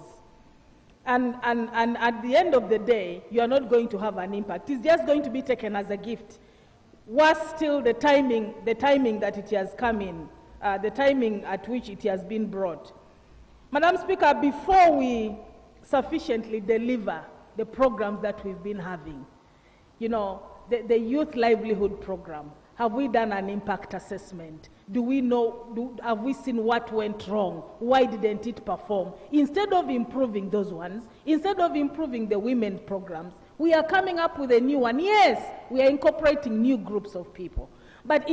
And at the end of the day, you are not going to have an impact. It's just going to be taken as a gift. Worse still, the timing that it has come in, the timing at which it has been brought. Madam Speaker, before we sufficiently deliver the programs that we've been having, you know, the youth livelihood program, have we done an impact assessment? Do we know, have we seen what went wrong? Why didn't it perform? Instead of improving those ones, instead of improving the women programs, we are coming up with a new one. Yes, we are incorporating new groups of people. But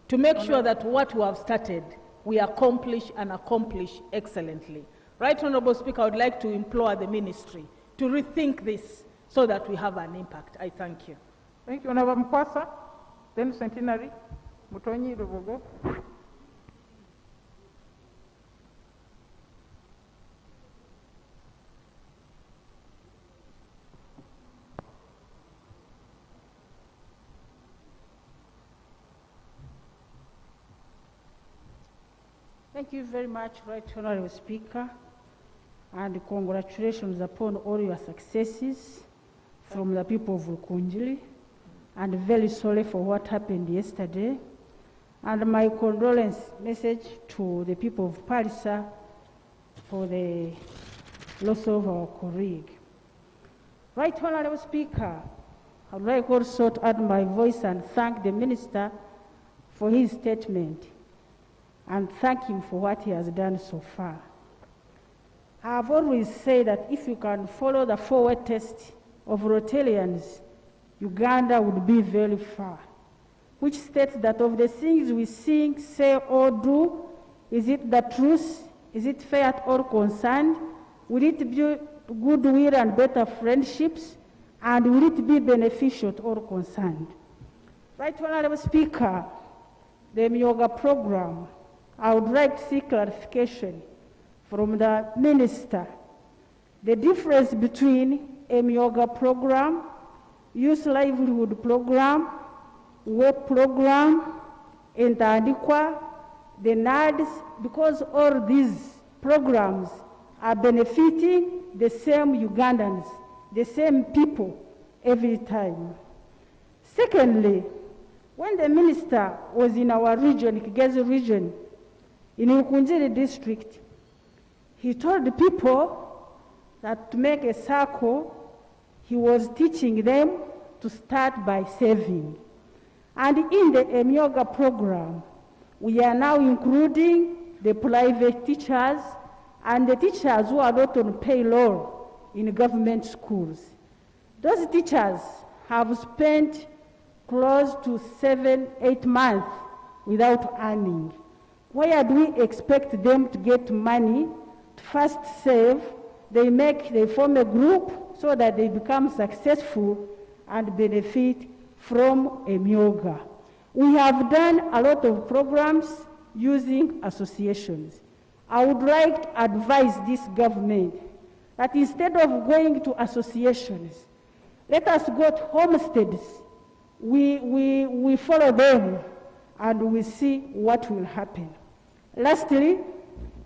to make sure that what we have started, we accomplish and accomplish excellently. Right Honorable Speaker, I would like to implore the ministry to rethink this so that we have an impact. I thank you. Thank you, Honorable Mkwasa. Then Centenary, Mutonyi, Lubogo. Thank you very much, Right Honorable Speaker, and congratulations upon all your successes from the people of Rukunjili, and very sorry for what happened yesterday, and my condolence message to the people of Parisa for the loss of our colleague. Right Honorable Speaker, I would like also to add my voice and thank the Minister for his statement and thank him for what he has done so far. I have always said that if you can follow the forward test of Rotarians, Uganda would be very far, which states that of the things we sing, say, or do, is it the truth? Is it fair at all concerned? Will it be goodwill and better friendships? And will it be beneficial to all concerned? Right Honorable Speaker, the Emyooga program, I would like to see clarification from the Minister. The difference between Emyooga program, youth livelihood program, web program, entandikwa, the NADs, because all these programs are benefiting the same Ugandans, the same people every time. Secondly, when the minister was in our region, Kigezi region, in Ukunjiri district, he told the people that to make a circle, he was teaching them to start by saving. And in the Emyooga program, we are now including the private teachers and the teachers who are not on payroll in government schools. Those teachers have spent close to 7-8 months without earning. Where do we expect them to get money to first save? They form a group so that they become successful and benefit from Emyooga. We have done a lot of programs using associations. I would like to advise this government that instead of going to associations, let us go to homesteads. We follow them and we see what will happen. Lastly,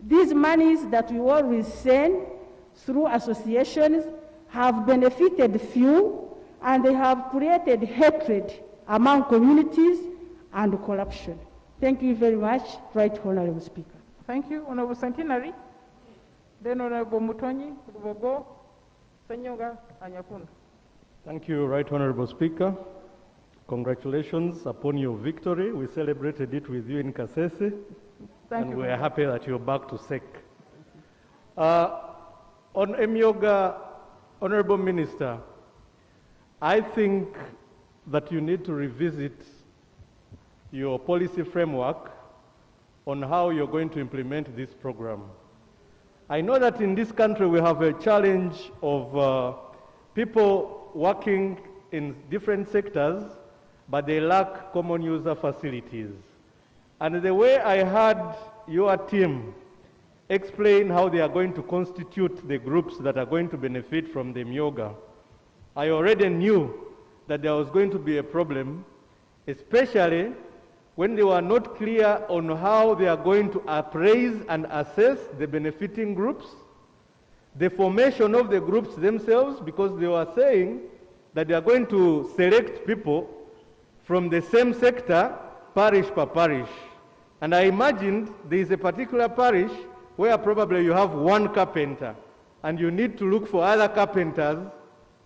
these monies that we always send through associations have benefited few, and they have created hatred among communities and corruption. Thank you very much, Right Honorable Speaker. Thank you, Honorable Centenary. Then Honorable Mutonyi, Rubogo, Emyooga, Anyakunda. Thank you, Right Honorable Speaker. Congratulations upon your victory. We celebrated it with you in Kasese. Thank you. We are happy that you're back to SEC. On Emyooga, Honorable Minister, I think that you need to revisit your policy framework on how you're going to implement this program. I know that in this country we have a challenge of people working in different sectors, but they lack common user facilities. And the way I heard your team explain how they are going to constitute the groups that are going to benefit from the Emyooga, I already knew that there was going to be a problem, especially when they were not clear on how they are going to appraise and assess the benefiting groups, the formation of the groups themselves, because they were saying that they are going to select people from the same sector, parish per parish. And I imagined there is a particular parish where probably you have one carpenter, and you need to look for other carpenters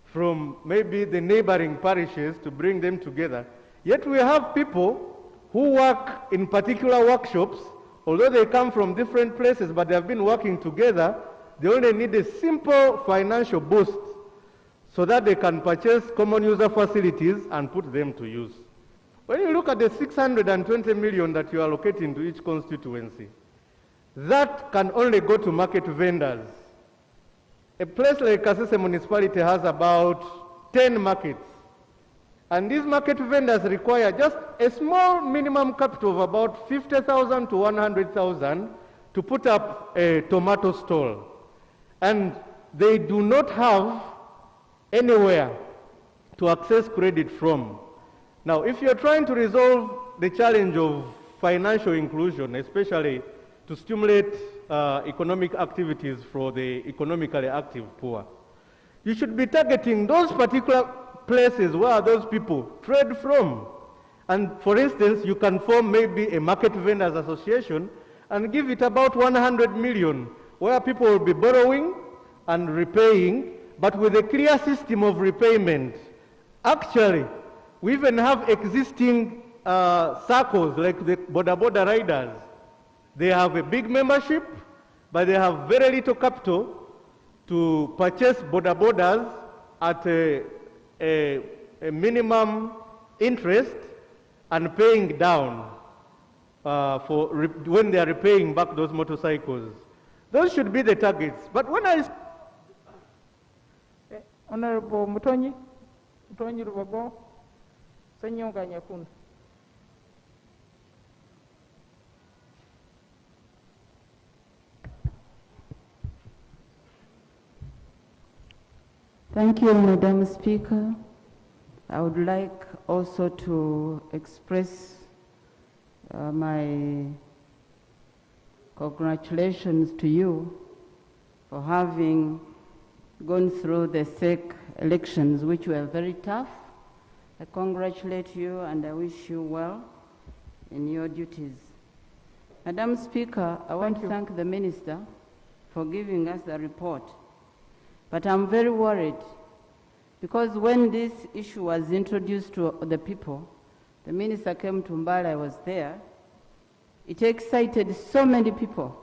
from maybe the neighboring parishes to bring them together. Yet we have people who work in particular workshops, although they come from different places, but they have been working together. They only need a simple financial boost so that they can purchase common user facilities and put them to use. When you look at the 620 million that you allocate into each constituency, that can only go to market vendors. A place like Kasese municipality has about 10 markets. And these market vendors require just a small minimum capital of about 50,000 to 100,000 to put up a tomato stall. And they do not have anywhere to access credit from. Now, if you're trying to resolve the challenge of financial inclusion, especially to stimulate economic activities for the economically active poor, you should be targeting those particular places where those people trade from. And for instance, you can form maybe a market vendors association and give it about 100 million, where people will be borrowing and repaying, but with a clear system of repayment. Actually, we even have existing circles like the border riders. They have a big membership, but they have very little capital to purchase borders at a minimum interest and paying down when they are repaying back those motorcycles. Those should be the targets. But when I... Honorable Mutonyi, Rubogo, Emyooga, Anyakunda. Thank you, Madam Speaker. I would like also to express my congratulations to you for having gone through the SEC elections, which were very tough. I congratulate you and I wish you well in your duties. Madam Speaker, I want to thank the Minister for giving us the report. But I'm very worried because when this issue was introduced to the people, the Minister came to Mbale, I was there, it excited so many people.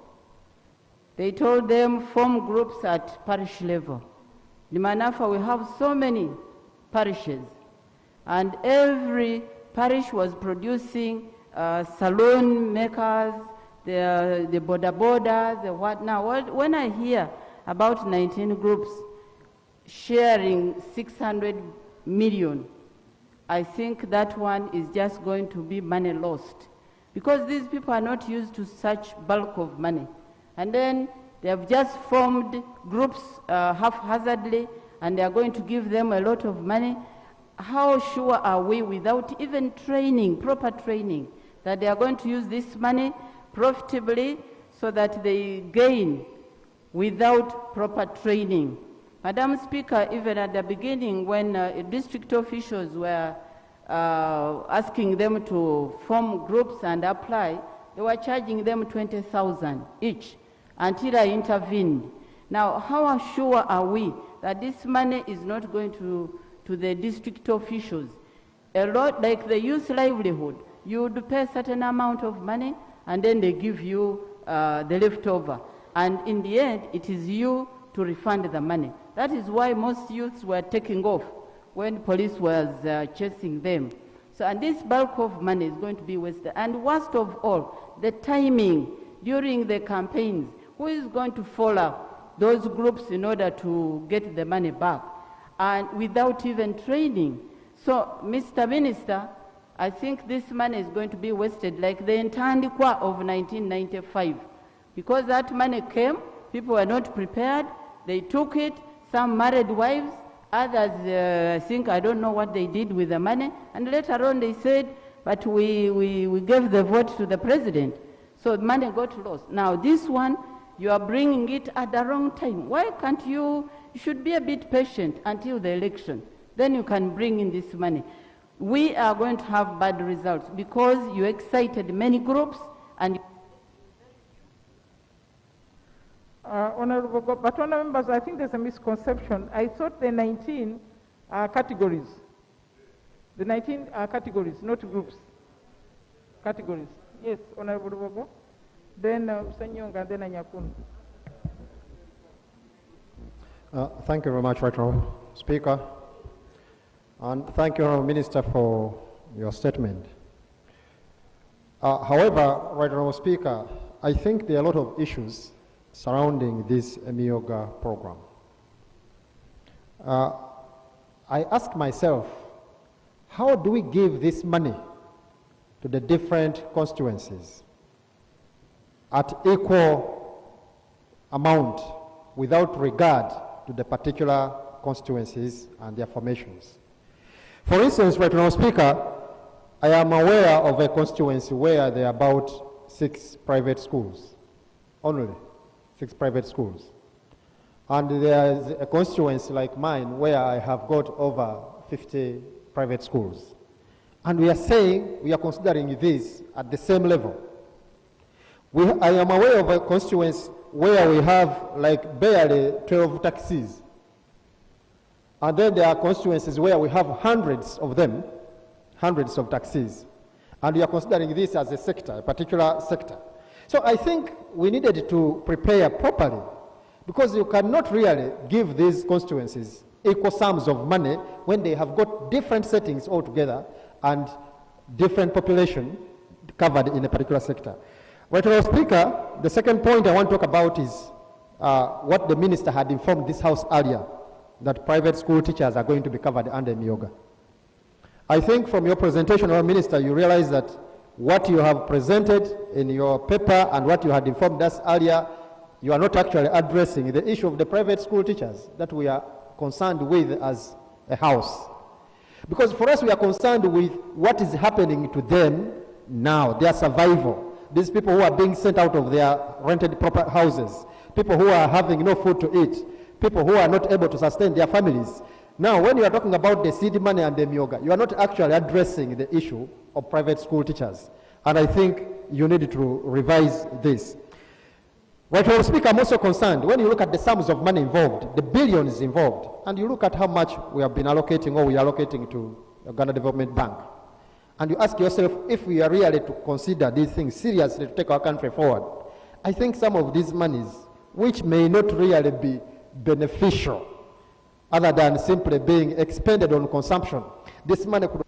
They told them form groups at parish level. In Manafa, we have so many parishes, and every parish was producing saloon makers, the boda, the what. Now, when I hear about 19 groups sharing 600 million, I think that one is just going to be money lost, because these people are not used to such bulk of money. And then they have just formed groups haphazardly, and they are going to give them a lot of money. How sure are we, without even training, proper training, that they are going to use this money profitably so that they gain without proper training? Madam Speaker, even at the beginning when district officials were asking them to form groups and apply, they were charging them 20,000 each until I intervened. Now, how sure are we that this money is not going to the district officials? A lot, like the youth livelihood, you would pay a certain amount of money and then they give you the leftover. And in the end, it is you to refund the money. That is why most youths were taking off when police was chasing them. So, and this bulk of money is going to be wasted. And worst of all, the timing during the campaigns. Who is going to follow those groups in order to get the money back? And without even training. So, Mr. Minister, I think this money is going to be wasted like the Ntandikwa of 1995. Because that money came, people were not prepared, they took it, some married wives, others, I think, I don't know what they did with the money, and later on they said, but we gave the vote to the president. So the money got lost. Now this one, you are bringing it at the wrong time. Why can't you should be a bit patient until the election. Then you can bring in this money. We are going to have bad results because you excited many groups and Honorable, but honourable members, I think there's a misconception. I thought the 19 are categories. The 19 are categories, not groups. Categories. Yes, Honourable Bobo. Then Sanyonga, then Anyakun. Thank you very much, Right Honourable Speaker. And thank you, Honourable Minister, for your statement. However, Right Honourable Speaker, I think there are a lot of issues surrounding this Emyooga program. I ask myself, how do we give this money to the different constituencies at equal amount without regard to the particular constituencies and their formations? For instance, Right Honourable Speaker, I am aware of a constituency where there are about 6 private schools, only 6 private schools. And there is a constituency like mine where I have got over 50 private schools. And we are saying we are considering this at the same level. I am aware of a constituency where we have like barely 12 taxis. And then there are constituencies where we have hundreds of them, hundreds of taxis. And we are considering this as a sector, a particular sector. So I think we needed to prepare properly, because you cannot really give these constituencies equal sums of money when they have got different settings altogether and different population covered in a particular sector. Right, Honourable Speaker, the second point I want to talk about is what the Minister had informed this House earlier, that private school teachers are going to be covered under Emyooga. I think from your presentation, Honourable Minister, you realize that what you have presented in your paper and what you had informed us earlier, you are not actually addressing the issue of the private school teachers that we are concerned with as a house. Because for us, we are concerned with what is happening to them now, their survival. these people who are being sent out of their rented proper houses, people who are having no food to eat, people who are not able to sustain their families. Now, when you are talking about the seed money and the Emyooga, you are not actually addressing the issue of private school teachers. And I think you need to revise this. Right, Honourable Speaker, I'm also concerned when you look at the sums of money involved, the billions involved, and you look at how much we have been allocating or we are allocating to the Ghana Development Bank, and you ask yourself if we are really to consider these things seriously to take our country forward. I think some of these monies, which may not really be beneficial, other than simply being expended on consumption, this money could